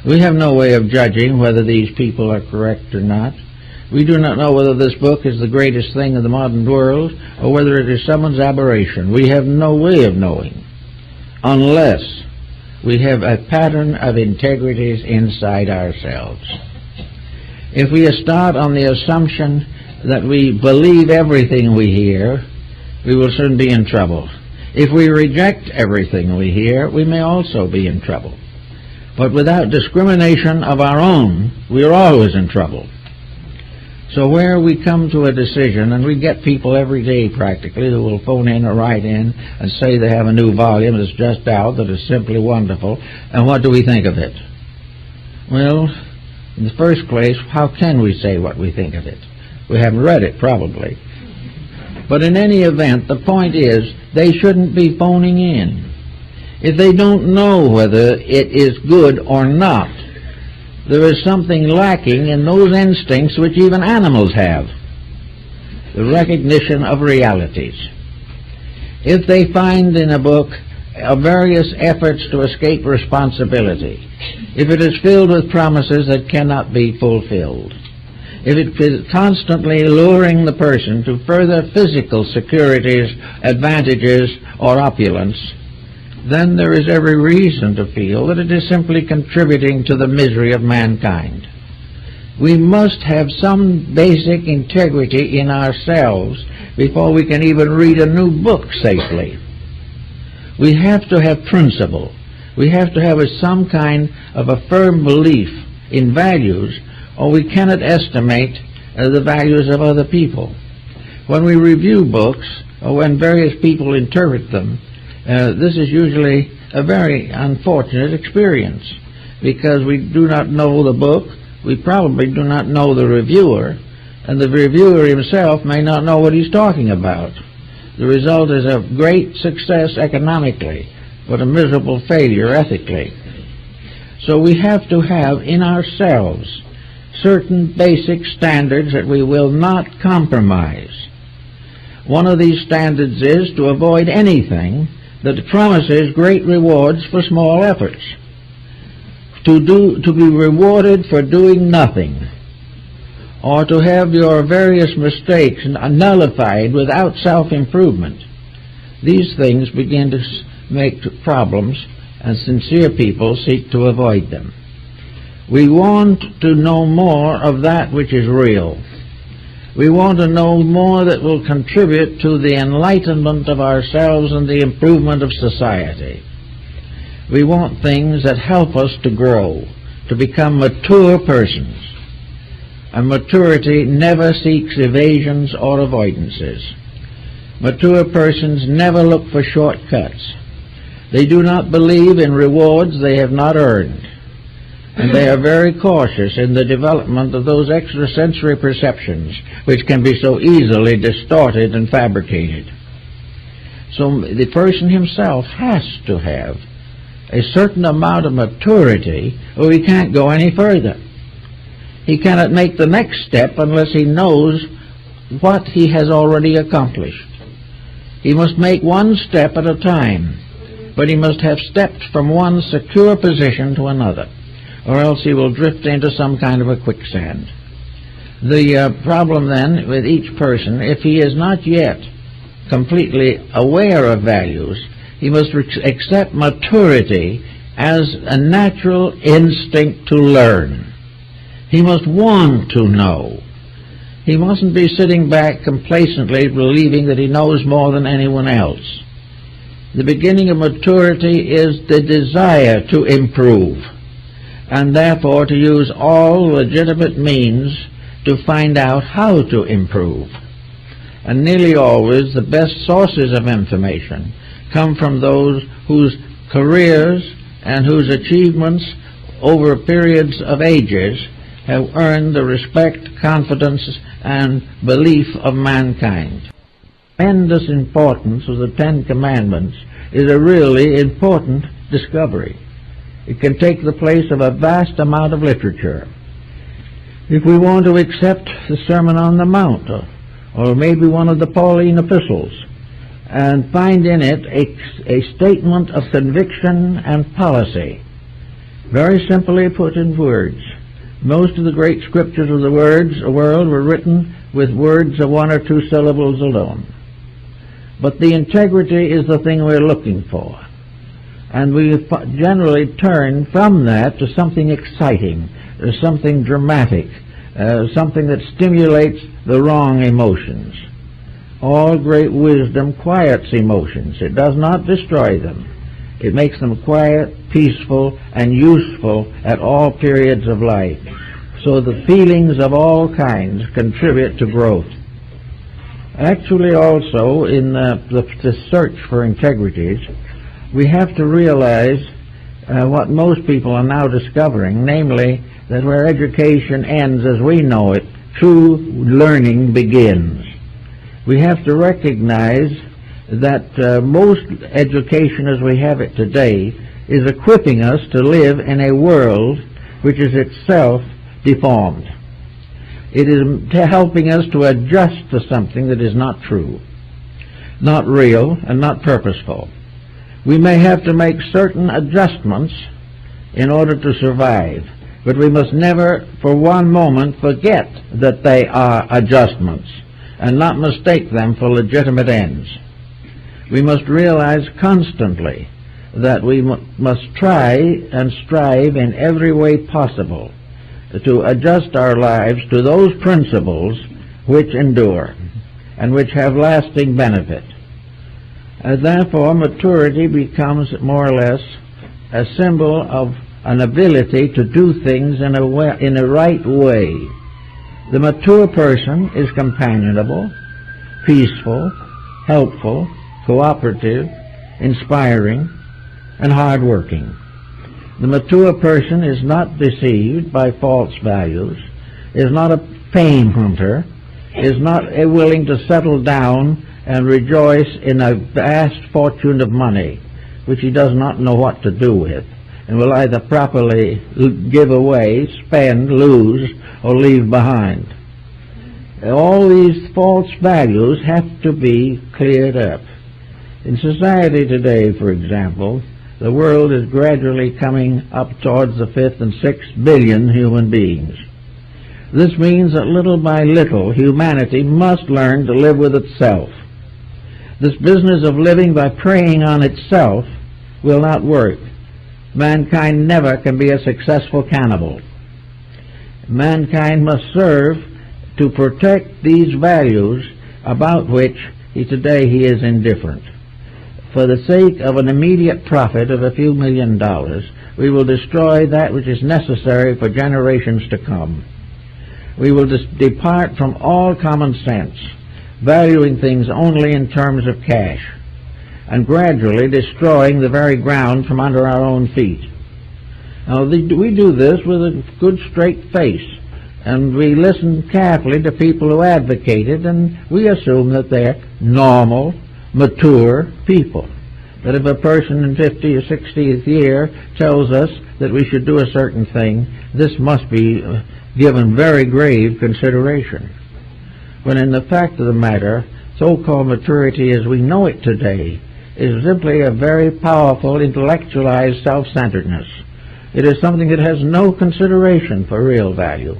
B: We have no way of judging whether these people are correct or not. We do not know whether this book is the greatest thing in the modern world or whether it is someone's aberration. We have no way of knowing unless we have a pattern of integrities inside ourselves. If we start on the assumption that we believe everything we hear, we will soon be in trouble. If we reject everything we hear, we may also be in trouble. But without discrimination of our own, we are always in trouble. So where we come to a decision, and we get people every day practically who will phone in or write in and say they have a new volume that's just out that is simply wonderful, and what do we think of it? Well, in the first place, how can we say what we think of it? We haven't read it, probably. But in any event, the point is, they shouldn't be phoning in. If they don't know whether it is good or not, there is something lacking in those instincts which even animals have, the recognition of realities. If they find in a book various efforts to escape responsibility, if it is filled with promises that cannot be fulfilled, if it is constantly luring the person to further physical securities, advantages, or opulence, then there is every reason to feel that it is simply contributing to the misery of mankind. We must have some basic integrity in ourselves before we can even read a new book safely. We have to have principle. We have to have some kind of a firm belief in values, or we cannot estimate the values of other people. When we review books, or when various people interpret them, this is usually a very unfortunate experience, because we do not know the book, we probably do not know the reviewer, and the reviewer himself may not know what he's talking about. The result is a great success economically, but a miserable failure ethically. So we have to have in ourselves certain basic standards that we will not compromise. One of these standards is to avoid anything that promises great rewards for small efforts. To be rewarded for doing nothing, or to have your various mistakes nullified without self-improvement. These things begin to make problems, and sincere people seek to avoid them. We want to know more of that which is real. We want to know more that will contribute to the enlightenment of ourselves and the improvement of society. We want things that help us to grow, to become mature persons. And maturity never seeks evasions or avoidances. Mature persons never look for shortcuts. They do not believe in rewards they have not earned. And they are very cautious in the development of those extrasensory perceptions which can be so easily distorted and fabricated. So the person himself has to have a certain amount of maturity, or he can't go any further. He cannot make the next step unless he knows what he has already accomplished. He must make one step at a time, but he must have stepped from one secure position to another, or else he will drift into some kind of a quicksand. The problem then with each person, if he is not yet completely aware of values, he must accept maturity as a natural instinct to learn. He must want to know. He mustn't be sitting back complacently believing that he knows more than anyone else. The beginning of maturity is the desire to improve, and therefore to use all legitimate means to find out how to improve. And nearly always the best sources of information come from those whose careers and whose achievements over periods of ages have earned the respect, confidence, and belief of mankind. Tremendous importance of the Ten Commandments is a really important discovery. It can take the place of a vast amount of literature. If we want to accept the Sermon on the Mount, or maybe one of the Pauline epistles, and find in it a statement of conviction and policy, very simply put in words. Most of the great scriptures of the world were written with words of one or two syllables alone. But the integrity is the thing we're looking for. And we generally turn from that to something exciting, something dramatic, something that stimulates the wrong emotions. All great wisdom quiets emotions. It does not destroy them. It makes them quiet, peaceful, and useful at all periods of life. So the feelings of all kinds contribute to growth. Actually, also, in the search for integrities, we have to realize what most people are now discovering, namely that where education ends as we know it, true learning begins. We have to recognize that most education as we have it today is equipping us to live in a world which is itself deformed. It is helping us to adjust to something that is not true, not real, and not purposeful. We may have to make certain adjustments in order to survive, but we must never for one moment forget that they are adjustments and not mistake them for legitimate ends. We must realize constantly that we must try and strive in every way possible to adjust our lives to those principles which endure and which have lasting benefit. Therefore, maturity becomes more or less a symbol of an ability to do things in a right way. The mature person is companionable, peaceful, helpful, cooperative, inspiring, and hard-working. The mature person is not deceived by false values, is not a fame hunter, is not willing to settle down and rejoice in a vast fortune of money, which he does not know what to do with, and will either properly give away, spend, lose, or leave behind. All these false values have to be cleared up. In society today, for example, the world is gradually coming up towards the 5th and 6th billion human beings. This means that little by little humanity must learn to live with itself. This business of living by preying on itself will not work. Mankind never can be a successful cannibal. Mankind must serve to protect these values about which today he is indifferent. For the sake of an immediate profit of a few $1 million, we will destroy that which is necessary for generations to come. We will depart from all common sense, valuing things only in terms of cash, and gradually destroying the very ground from under our own feet. Now, we do this with a good straight face, and we listen carefully to people who advocate it, and we assume that they're normal, mature people. That if a person in 50 or 60th year tells us that we should do a certain thing, this must be given very grave consideration. When in the fact of the matter, so-called maturity as we know it today is simply a very powerful, intellectualized self-centeredness. It is something that has no consideration for real value.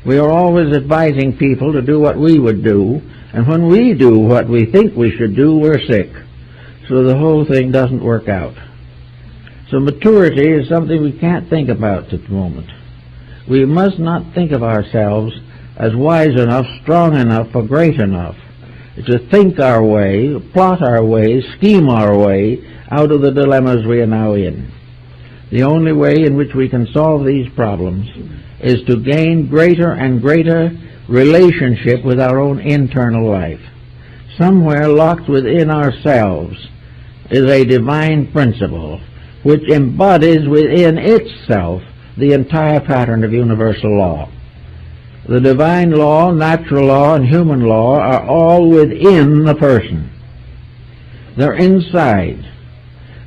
B: We are always advising people to do what we would do, and when we do what we think we should do, we're sick. So the whole thing doesn't work out. So maturity is something we can't think about at the moment. We must not think of ourselves as wise enough, strong enough, or great enough to think our way, plot our way, scheme our way out of the dilemmas we are now in. The only way in which we can solve these problems is to gain greater and greater relationship with our own internal life. Somewhere locked within ourselves is a divine principle which embodies within itself the entire pattern of universal law. The divine law, natural law, and human law are all within the person. They're inside.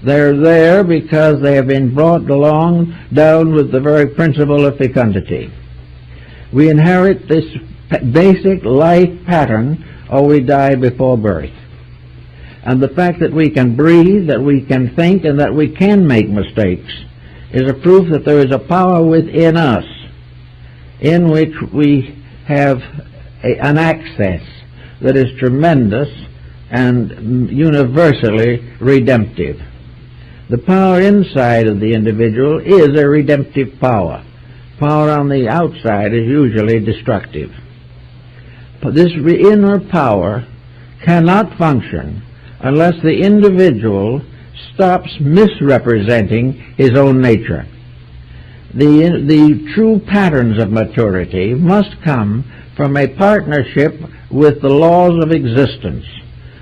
B: They're there because they have been brought along down with the very principle of fecundity. We inherit this basic life pattern or we die before birth. And the fact that we can breathe, that we can think, and that we can make mistakes is a proof that there is a power within us in which we have an access that is tremendous and universally redemptive. The power inside of the individual is a redemptive power. Power on the outside is usually destructive. But this inner power cannot function unless the individual stops misrepresenting his own nature. The true patterns of maturity must come from a partnership with the laws of existence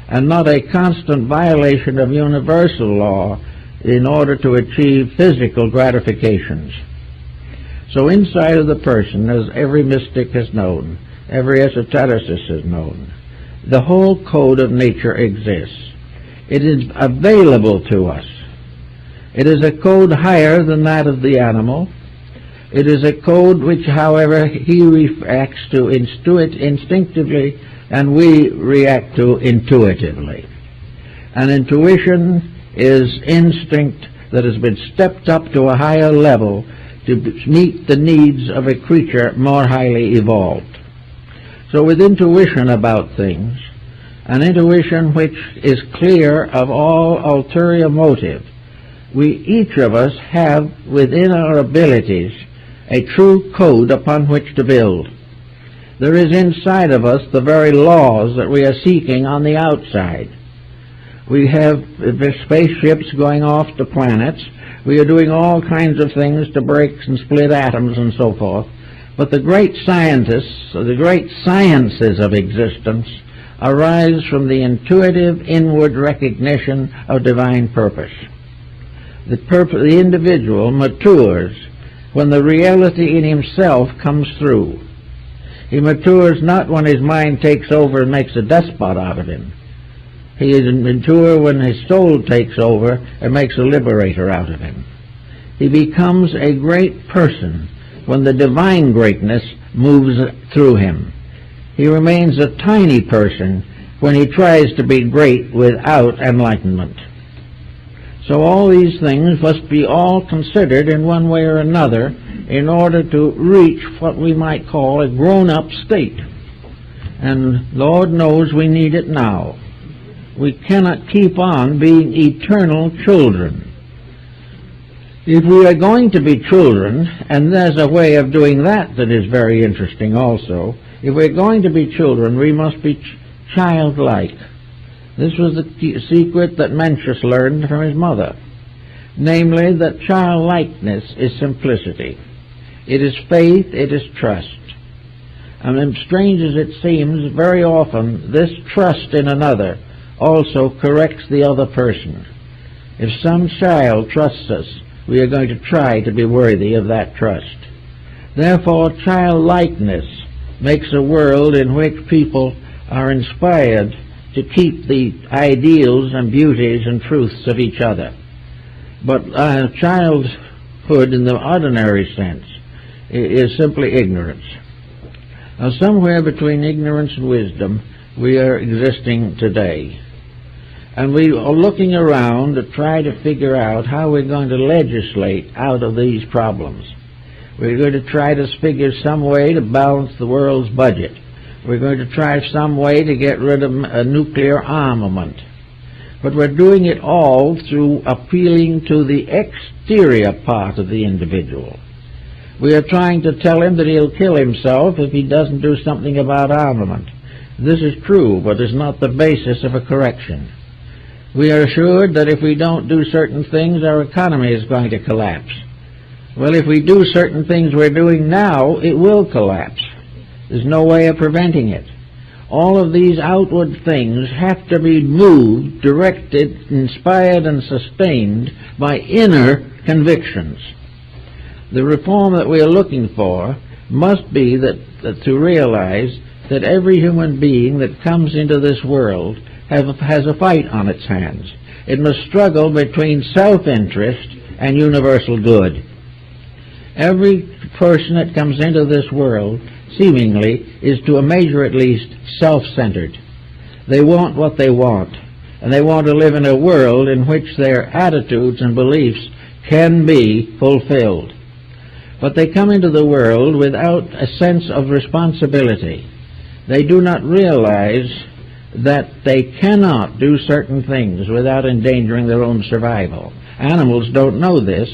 B: and not a constant violation of universal law in order to achieve physical gratifications. So inside of the person, as every mystic has known, every esotericist has known, the whole code of nature exists. It is available to us. It is a code higher than that of the animal. It is a code which, however, he reacts to instinctively and we react to intuitively. And intuition is instinct that has been stepped up to a higher level to meet the needs of a creature more highly evolved. So with intuition about things, an intuition which is clear of all ulterior motive, we each of us have within our abilities a true code upon which to build. There is inside of us the very laws that we are seeking on the outside. We have spaceships going off to planets. We are doing all kinds of things to break and split atoms and so forth. But the great scientists, the great sciences of existence, arise from the intuitive inward recognition of divine purpose. The individual matures when the reality in himself comes through. He matures not when his mind takes over and makes a despot out of him. He is mature when his soul takes over and makes a liberator out of him. He becomes a great person when the divine greatness moves through him. He remains a tiny person when he tries to be great without enlightenment. So all these things must be all considered in one way or another in order to reach what we might call a grown-up state. And Lord knows we need it now. We cannot keep on being eternal children. If we are going to be children, and there's a way of doing that that is very interesting also, if we're going to be children, we must be childlike. This was the secret that Mencius learned from his mother, namely that childlikeness is simplicity. It is faith, it is trust. And strange as it seems, very often this trust in another also corrects the other person. If some child trusts us, we are going to try to be worthy of that trust. Therefore, childlikeness makes a world in which people are inspired to keep the ideals and beauties and truths of each other. But childhood in the ordinary sense is simply ignorance. Now, somewhere between ignorance and wisdom we are existing today. And we are looking around to try to figure out how we're going to legislate out of these problems. We're going to try to figure some way to balance the world's budget. We're going to try some way to get rid of a nuclear armament. But we're doing it all through appealing to the exterior part of the individual. We are trying to tell him that he'll kill himself if he doesn't do something about armament. This is true, but is not the basis of a correction. We are assured that if we don't do certain things, our economy is going to collapse. Well, if we do certain things we're doing now, it will collapse. There's no way of preventing it. All of these outward things have to be moved, directed, inspired, and sustained by inner convictions. The reform that we are looking for must be that to realize that every human being that comes into this world has a fight on its hands. It must struggle between self-interest and universal good. Every person that comes into this world, seemingly, is to a measure at least self-centered. They want what they want, and they want to live in a world in which their attitudes and beliefs can be fulfilled. But they come into the world without a sense of responsibility. They do not realize that they cannot do certain things without endangering their own survival. Animals don't know this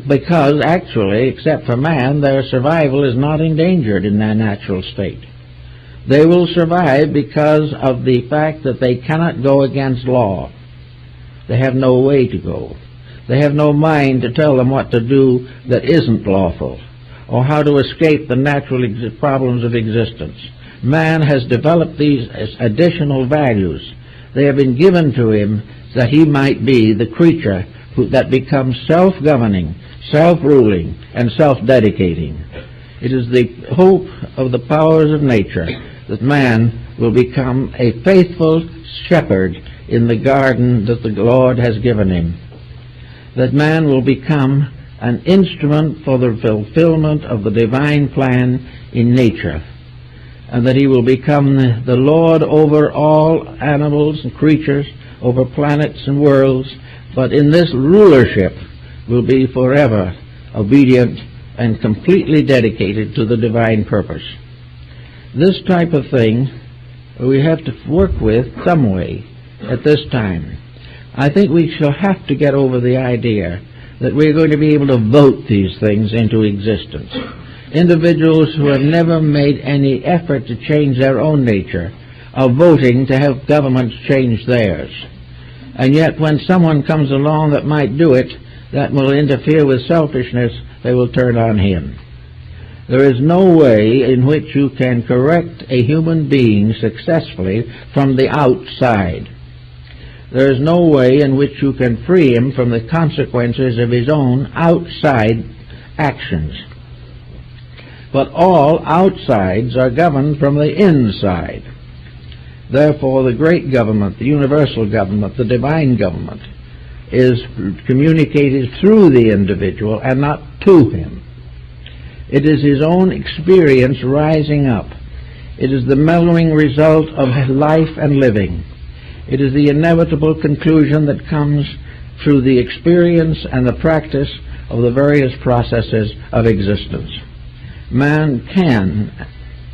B: because actually, except for man, their survival is not endangered in their natural state. They will survive because of the fact that they cannot go against law. They have no way to go. They have no mind to tell them what to do that isn't lawful, or how to escape the natural problems of existence. Man has developed these as additional values. They have been given to him that he might be the creature that becomes self-governing, self-ruling, and self-dedicating. It is the hope of the powers of nature that man will become a faithful shepherd in the garden that the Lord has given him, that man will become an instrument for the fulfillment of the divine plan in nature, and that he will become the Lord over all animals and creatures, over planets and worlds, but in this rulership will be forever obedient and completely dedicated to the divine purpose. This type of thing we have to work with some way at this time. I think we shall have to get over the idea that we're going to be able to vote these things into existence. Individuals who have never made any effort to change their own nature are voting to have governments change theirs. And yet when someone comes along that might do it, that will interfere with selfishness, they will turn on him. There is no way in which you can correct a human being successfully from the outside. There is no way in which you can free him from the consequences of his own outside actions. But all outsides are governed from the inside. Therefore, the great government, the universal government, the divine government, is communicated through the individual and not to him. It is his own experience rising up. It is the mellowing result of life and living. It is the inevitable conclusion that comes through the experience and the practice of the various processes of existence. Man can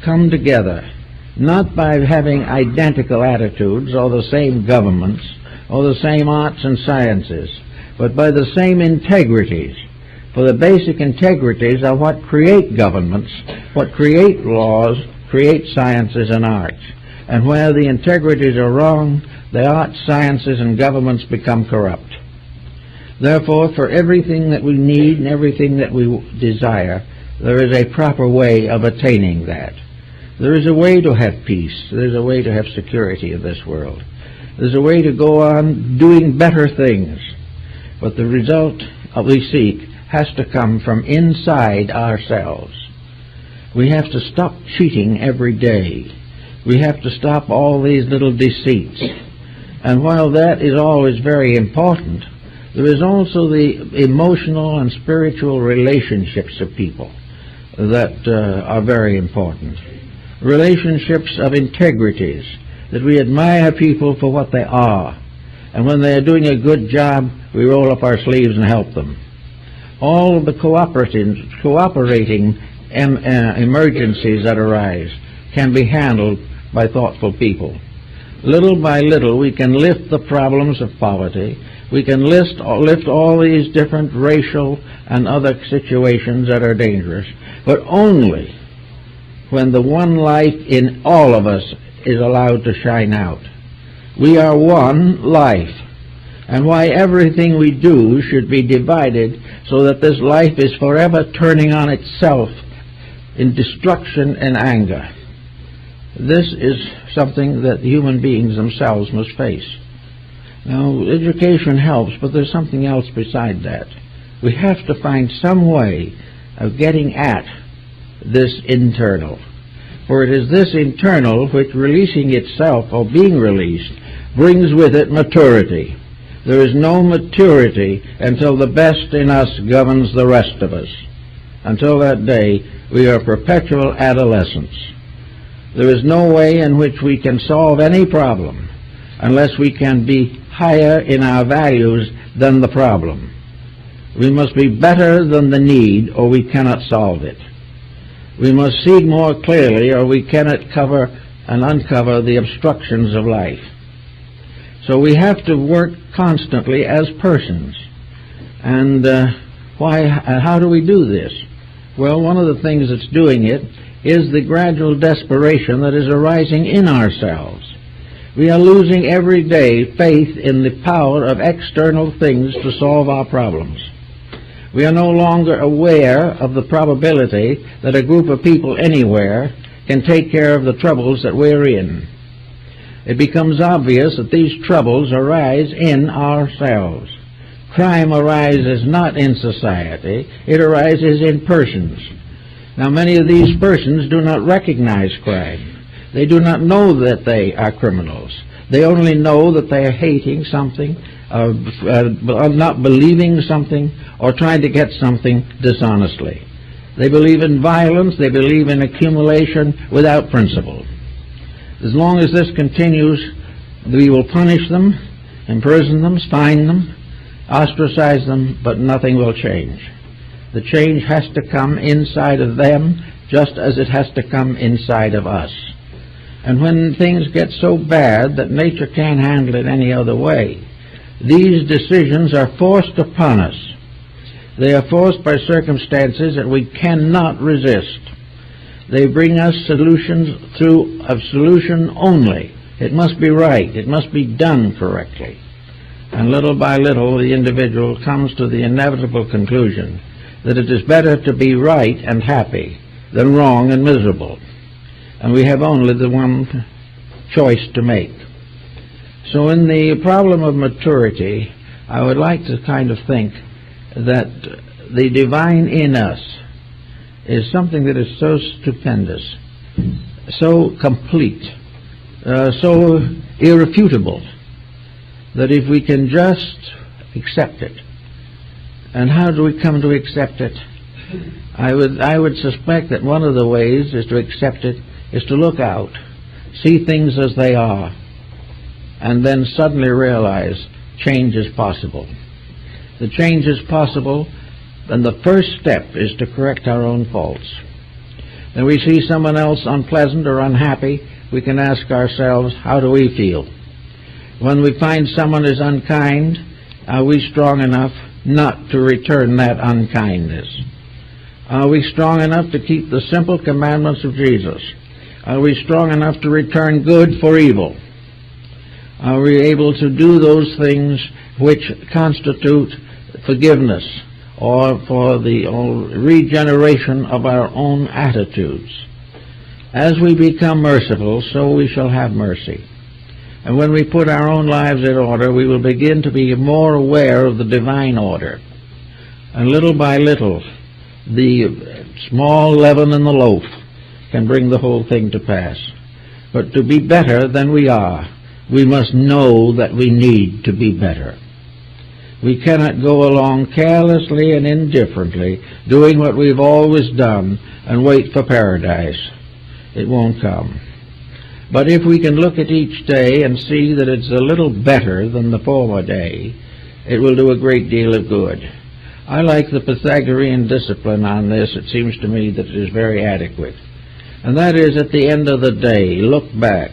B: come together not by having identical attitudes or the same governments or the same arts and sciences, but by the same integrities. For the basic integrities are what create governments, what create laws, create sciences and arts. And where the integrities are wrong, the arts, sciences, and governments become corrupt. Therefore, for everything that we need and everything that we desire, there is a proper way of attaining that. There is a way to have peace. There is a way to have security in this world. There's a way to go on doing better things. But the result we seek has to come from inside ourselves. We have to stop cheating every day. We have to stop all these little deceits. And while that is always very important, there is also the emotional and spiritual relationships of people that are very important. Relationships of integrities, that we admire people for what they are, and when they are doing a good job, we roll up our sleeves and help them. All of the cooperating emergencies that arise can be handled by thoughtful people. Little by little, we can lift the problems of poverty. We can lift all these different racial and other situations that are dangerous, but only when the one life in all of us is allowed to shine out. We are one life, and why everything we do should be divided so that this life is forever turning on itself in destruction and anger. This is something that human beings themselves must face. Now, education helps, but there's something else beside that. We have to find some way of getting at this internal. For it is this internal which, releasing itself or being released, brings with it maturity. There is no maturity until the best in us governs the rest of us. Until that day, we are perpetual adolescents. There is no way in which we can solve any problem unless we can be higher in our values than the problem. We must be better than the need, or we cannot solve it. We must see more clearly, or we cannot cover and uncover the obstructions of life. So we have to work constantly as persons. And how do we do this? Well, one of the things that's doing it is the gradual desperation that is arising in ourselves. We are losing every day faith in the power of external things to solve our problems. We are no longer aware of the probability that a group of people anywhere can take care of the troubles that we're in. It becomes obvious that these troubles arise in ourselves. Crime arises not in society, it arises in persons. Now, many of these persons do not recognize crime. They do not know that they are criminals. They only know that they are hating something, not believing something, or trying to get something dishonestly. They believe in violence, they believe in accumulation without principle. As long as this continues, we will punish them, imprison them, fine them, ostracize them, but nothing will change. The change has to come inside of them just as it has to come inside of us. And when things get so bad that nature can't handle it any other way, these decisions are forced upon us. They are forced by circumstances that we cannot resist. They bring us solutions through a solution only. It must be right. It must be done correctly. And little by little, the individual comes to the inevitable conclusion that it is better to be right and happy than wrong and miserable. And we have only the one choice to make. So in the problem of maturity, I would like to kind of think that the divine in us is something that is so stupendous, so complete, so irrefutable, that if we can just accept it. And how do we come to accept it? I would suspect that one of the ways is to accept it is to look out, see things as they are, and then suddenly realize change is possible. The change is possible, and the first step is to correct our own faults. When we see someone else unpleasant or unhappy, we can ask ourselves, how do we feel? When we find someone is unkind, are we strong enough not to return that unkindness? Are we strong enough to keep the simple commandments of Jesus? Are we strong enough to return good for evil? Are we able to do those things which constitute forgiveness or for the regeneration of our own attitudes? As we become merciful, so we shall have mercy. And when we put our own lives in order, we will begin to be more aware of the divine order. And little by little, the small leaven in the loaf can bring the whole thing to pass. But to be better than we are, we must know that we need to be better. We cannot go along carelessly and indifferently, doing what we've always done, and wait for paradise. It won't come. But if we can look at each day and see that it's a little better than the former day, it will do a great deal of good. I like the Pythagorean discipline on this. It seems to me that it is very adequate. And that is, at the end of the day, look back.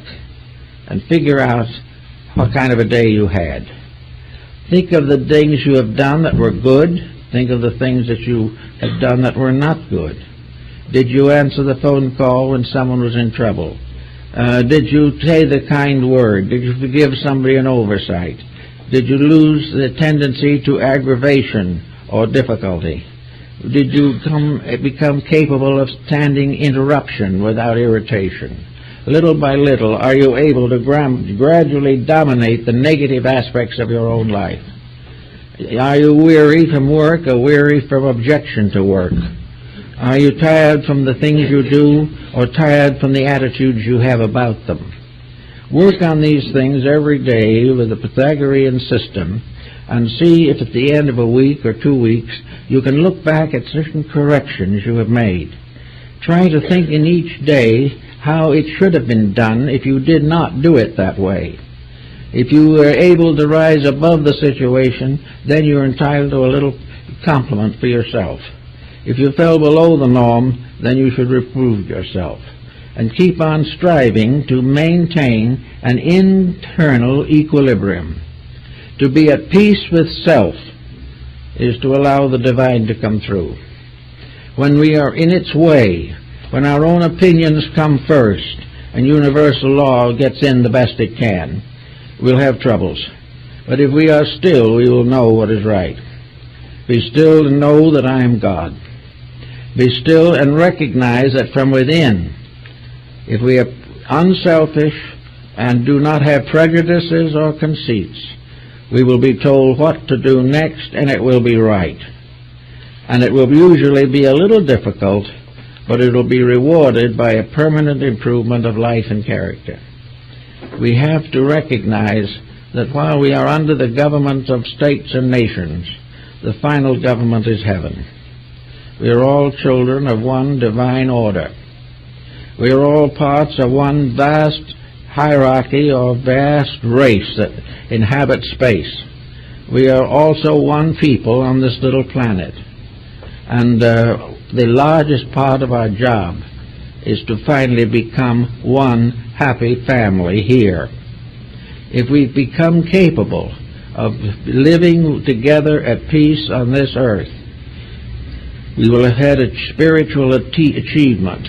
B: and figure out what kind of a day you had. Think of the things you have done that were good. Think of the things that you have done that were not good. Did you answer the phone call when someone was in trouble? Did you say the kind word? Did you forgive somebody an oversight? Did you lose the tendency to aggravation or difficulty? Did you become capable of standing interruption without irritation? Little by little, are you able to gradually dominate the negative aspects of your own life? Are you weary from work or weary from objection to work? Are you tired from the things you do or tired from the attitudes you have about them? Work on these things every day with the Pythagorean system and see if at the end of a week or 2 weeks you can look back at certain corrections you have made. Try to think in each day how it should have been done if you did not do it that way. If you were able to rise above the situation, then you're entitled to a little compliment for yourself. If you fell below the norm, then you should reprove yourself. And keep on striving to maintain an internal equilibrium. To be at peace with self is to allow the divine to come through. When we are in its way, when our own opinions come first and universal law gets in the best it can, we'll have troubles. But if we are still, we will know what is right. Be still and know that I am God. Be still and recognize that from within, if we are unselfish and do not have prejudices or conceits, we will be told what to do next, and it will be right. And it will usually be a little difficult, but it will be rewarded by a permanent improvement of life and character. We have to recognize that while we are under the government of states and nations, the final government is heaven. We are all children of one divine order. We are all parts of one vast hierarchy or vast race that inhabits space. We are also one people on this little planet. And the largest part of our job is to finally become one happy family here. If we become capable of living together at peace on this earth, we will have had a spiritual achievement,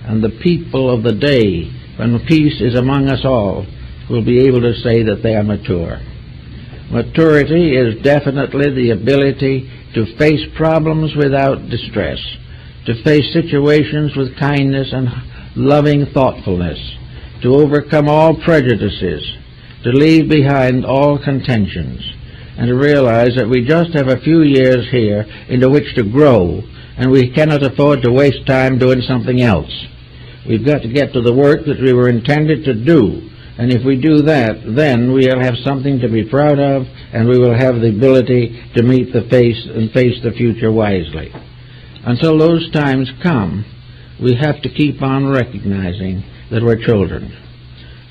B: and the people of the day, when peace is among us all, will be able to say that they are mature. Maturity is definitely the ability to face problems without distress, to face situations with kindness and loving thoughtfulness, to overcome all prejudices, to leave behind all contentions, and to realize that we just have a few years here into which to grow, and we cannot afford to waste time doing something else. We've got to get to the work that we were intended to do, and if we do that, then we'll have something to be proud of, and we will have the ability to meet the face and face the future wisely. Until those times come, we have to keep on recognizing that we're children.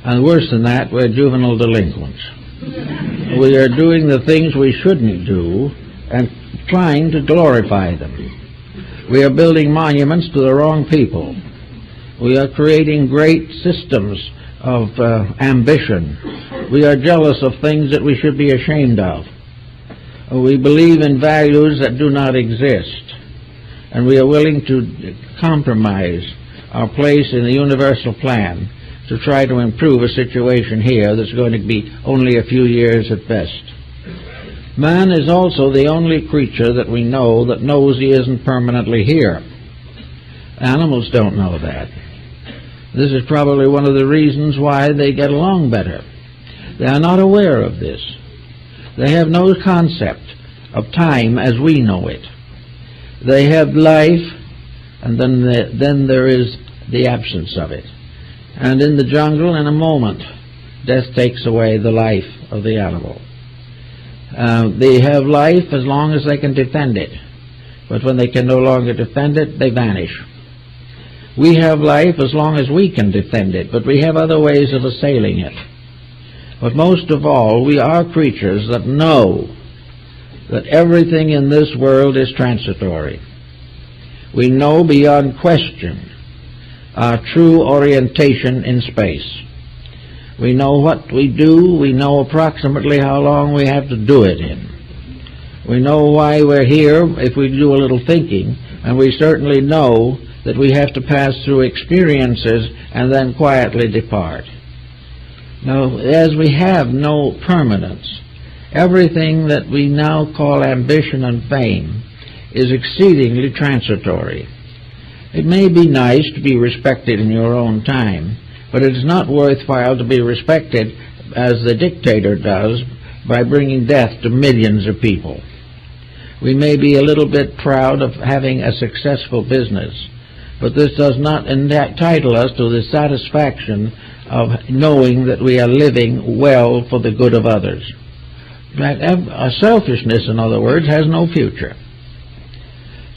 B: And worse than that, we're juvenile delinquents. We are doing the things we shouldn't do and trying to glorify them. We are building monuments to the wrong people. We are creating great systems of ambition. We are jealous of things that we should be ashamed of. We believe in values that do not exist. And we are willing to compromise our place in the universal plan to try to improve a situation here that's going to be only a few years at best. Man is also the only creature that we know that knows he isn't permanently here. Animals don't know that. This is probably one of the reasons why they get along better. They are not aware of this. They have no concept of time as we know it. They have life, and then there is the absence of it. And in the jungle, in a moment, death takes away the life of the animal. They have life as long as they can defend it. But when they can no longer defend it, they vanish. We have life as long as we can defend it, but we have other ways of assailing it. But most of all, we are creatures that know that everything in this world is transitory. We know beyond question our true orientation in space. We know what we do. We know approximately how long we have to do it in. We know why we're here if we do a little thinking, and we certainly know that we have to pass through experiences and then quietly depart. Now, as we have no permanence, everything that we now call ambition and fame is exceedingly transitory. It may be nice to be respected in your own time, but it is not worthwhile to be respected as the dictator does by bringing death to millions of people. We may be a little bit proud of having a successful business, but this does not entitle us to the satisfaction of knowing that we are living well for the good of others. Selfishness, in other words, has no future.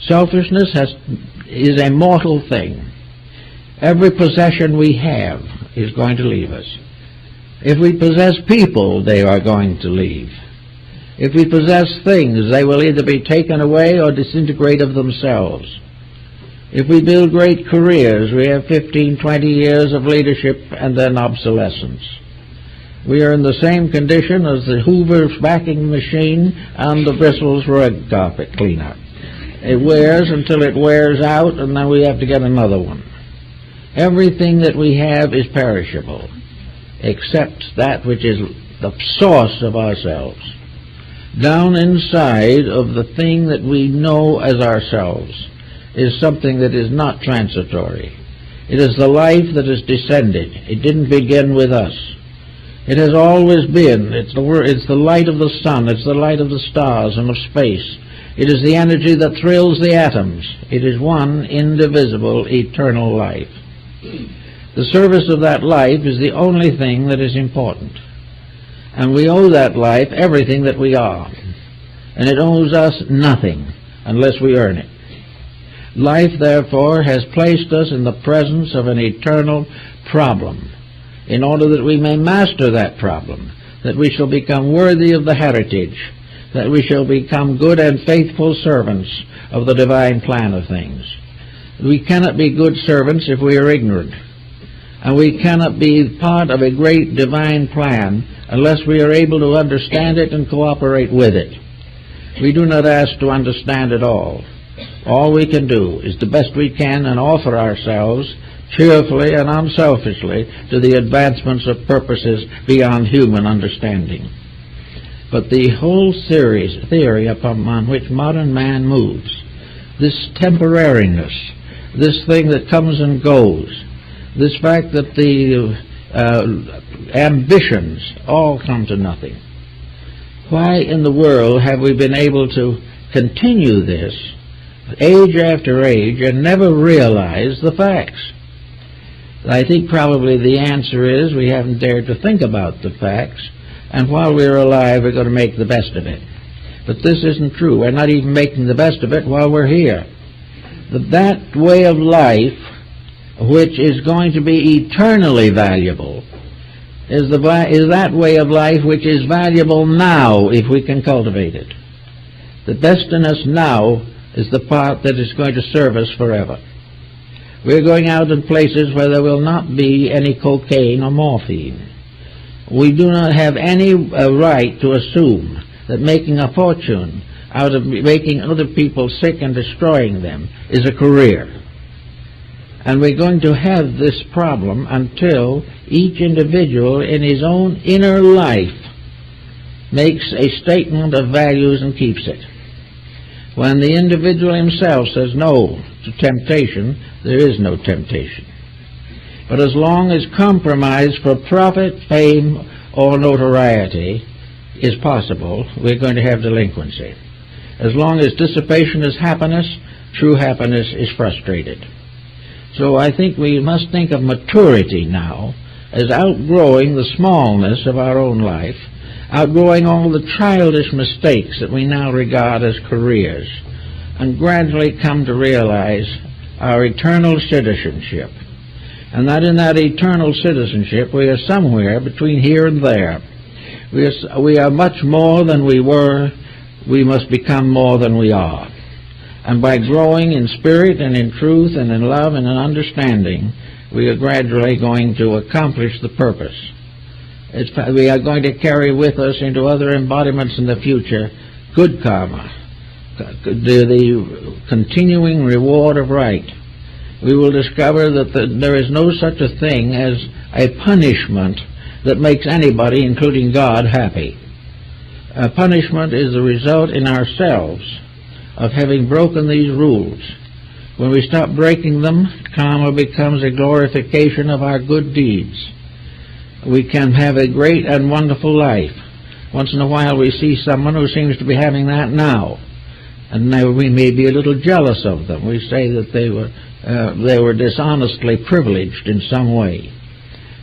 B: Selfishness is a mortal thing. Every possession we have is going to leave us. If we possess people, they are going to leave. If we possess things, they will either be taken away or disintegrate of themselves. If we build great careers, we have 15, 20 years of leadership and then obsolescence. We are in the same condition as the Hoover's vacuum machine and the Bristol's rug carpet cleaner. It wears until it wears out, and then we have to get another one. Everything that we have is perishable, except that which is the source of ourselves. Down inside of the thing that we know as ourselves is something that is not transitory. It is the life that has descended. It didn't begin with us. It has always been. It's the light of the sun. It's the light of the stars and of space. It is the energy that thrills the atoms. It is one indivisible, eternal life. The service of that life is the only thing that is important. And we owe that life everything that we are. And it owes us nothing unless we earn it. Life, therefore, has placed us in the presence of an eternal problem in order that we may master that problem, that we shall become worthy of the heritage, that we shall become good and faithful servants of the divine plan of things. We cannot be good servants if we are ignorant, and we cannot be part of a great divine plan unless we are able to understand it and cooperate with it. We do not ask to understand it all. All we can do is the best we can and offer ourselves cheerfully and unselfishly to the advancements of purposes beyond human understanding. But the whole theory upon which modern man moves, this temporariness, this thing that comes and goes, this fact that the ambitions all come to nothing. Why in the world have we been able to continue this age after age and never realize the facts? I think probably the answer is we haven't dared to think about the facts, and while we're alive we're going to make the best of it. But this isn't true. We're not even making the best of it while we're here. That way of life, which is going to be eternally valuable, is that way of life which is valuable now if we can cultivate it. The best in us now is the part that is going to serve us forever. We're going out in places where there will not be any cocaine or morphine. We do not have any right to assume that making a fortune out of making other people sick and destroying them is a career. And we're going to have this problem until each individual in his own inner life makes a statement of values and keeps it. When the individual himself says no to temptation, there is no temptation. But as long as compromise for profit, fame, or notoriety is possible, we're going to have delinquency. As long as dissipation is happiness, true happiness is frustrated. So I think we must think of maturity now as outgrowing the smallness of our own life, outgrowing all the childish mistakes that we now regard as careers, and gradually come to realize our eternal citizenship. And that in that eternal citizenship we are somewhere between here and there. We are much more than we were. We must become more than we are. And by growing in spirit and in truth and in love and in understanding, we are gradually going to accomplish the purpose. We are going to carry with us into other embodiments in the future good karma, the continuing reward of right. We will discover that there is no such a thing as a punishment that makes anybody, including God, happy. A punishment is the result in ourselves of having broken these rules. When we stop breaking them, karma becomes a glorification of our good deeds. We can have a great and wonderful life. Once in a while we see someone who seems to be having that now, and now we may be a little jealous of them. We say that they were dishonestly privileged in some way.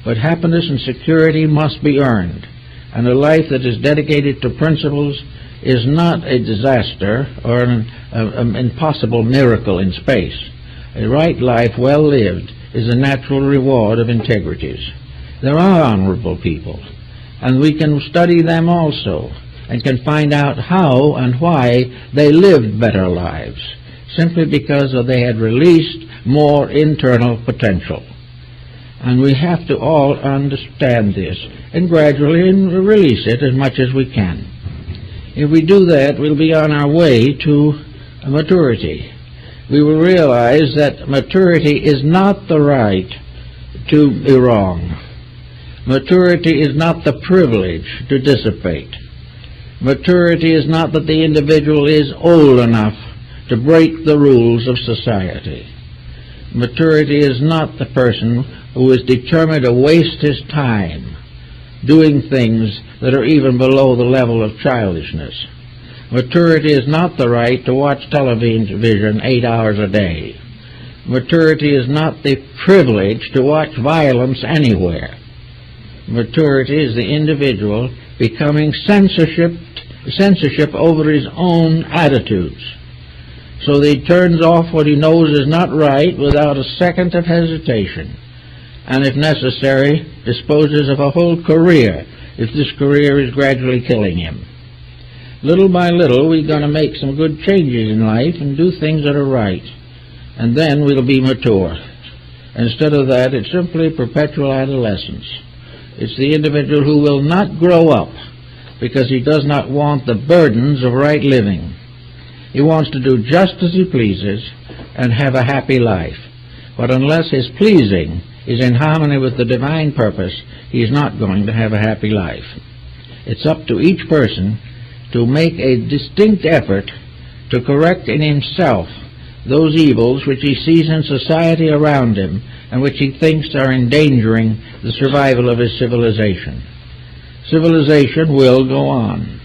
B: But happiness and security must be earned, and a life that is dedicated to principles is not a disaster or an impossible miracle in space. A right life well lived is a natural reward of integrities. There are honorable people, and we can study them also and can find out how and why they lived better lives, simply because they had released more internal potential. And we have to all understand this and gradually release it as much as we can. If we do that, we'll be on our way to maturity. We will realize that maturity is not the right to be wrong. Maturity is not the privilege to dissipate. Maturity is not that the individual is old enough to break the rules of society. Maturity is not the person who is determined to waste his time doing things that are even below the level of childishness. Maturity is not the right to watch television 8 hours a day. Maturity is not the privilege to watch violence anywhere. Maturity is the individual becoming censorship over his own attitudes, so that he turns off what he knows is not right without a second of hesitation, and if necessary, disposes of a whole career if this career is gradually killing him. Little by little, we're going to make some good changes in life and do things that are right, and then we'll be mature. Instead of that, it's simply perpetual adolescence. It's the individual who will not grow up because he does not want the burdens of right living. He wants to do just as he pleases and have a happy life. But unless his pleasing is in harmony with the divine purpose, he is not going to have a happy life. It's up to each person to make a distinct effort to correct in himself those evils which he sees in society around him and which he thinks are endangering the survival of his civilization. Civilization will go on.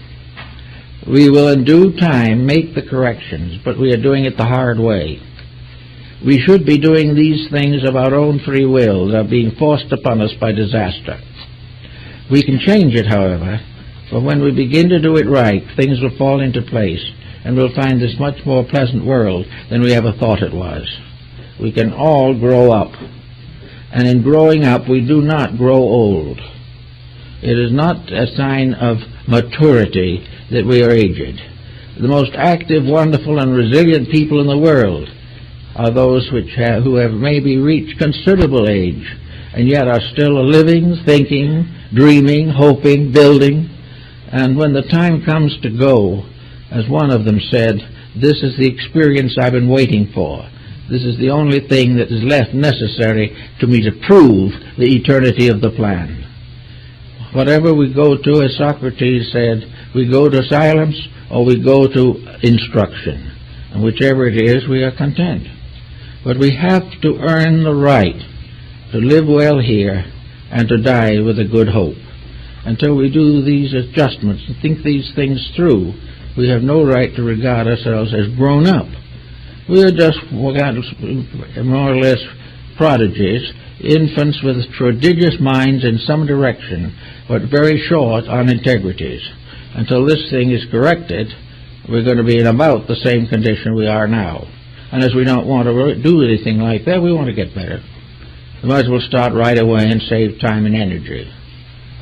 B: We will in due time make the corrections, but we are doing it the hard way. We should be doing these things of our own free will. They're being forced upon us by disaster. We can change it, however, for when we begin to do it right, things will fall into place, and we'll find this much more pleasant world than we ever thought it was. We can all grow up, and in growing up, we do not grow old. It is not a sign of maturity that we are aged. The most active, wonderful, and resilient people in the world are those who have maybe reached considerable age and yet are still living, thinking, dreaming, hoping, building. And when the time comes to go, as one of them said, this is the experience I've been waiting for. This is the only thing that is left necessary to me to prove the eternity of the plan. Whatever we go to, as Socrates said, we go to silence or we go to instruction. And whichever it is, we are content. But we have to earn the right to live well here and to die with a good hope. Until we do these adjustments and think these things through, we have no right to regard ourselves as grown up. We are just more or less prodigies, infants with prodigious minds in some direction, but very short on integrities. Until this thing is corrected, we're going to be in about the same condition we are now. And as we don't want to do anything like that, we want to get better. We might as well start right away and save time and energy.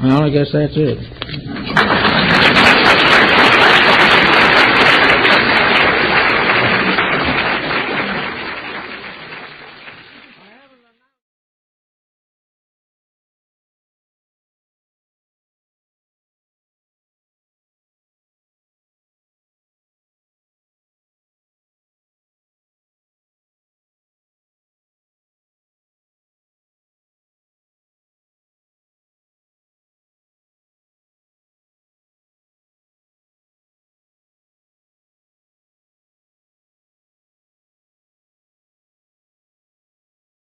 B: Well, I guess that's it.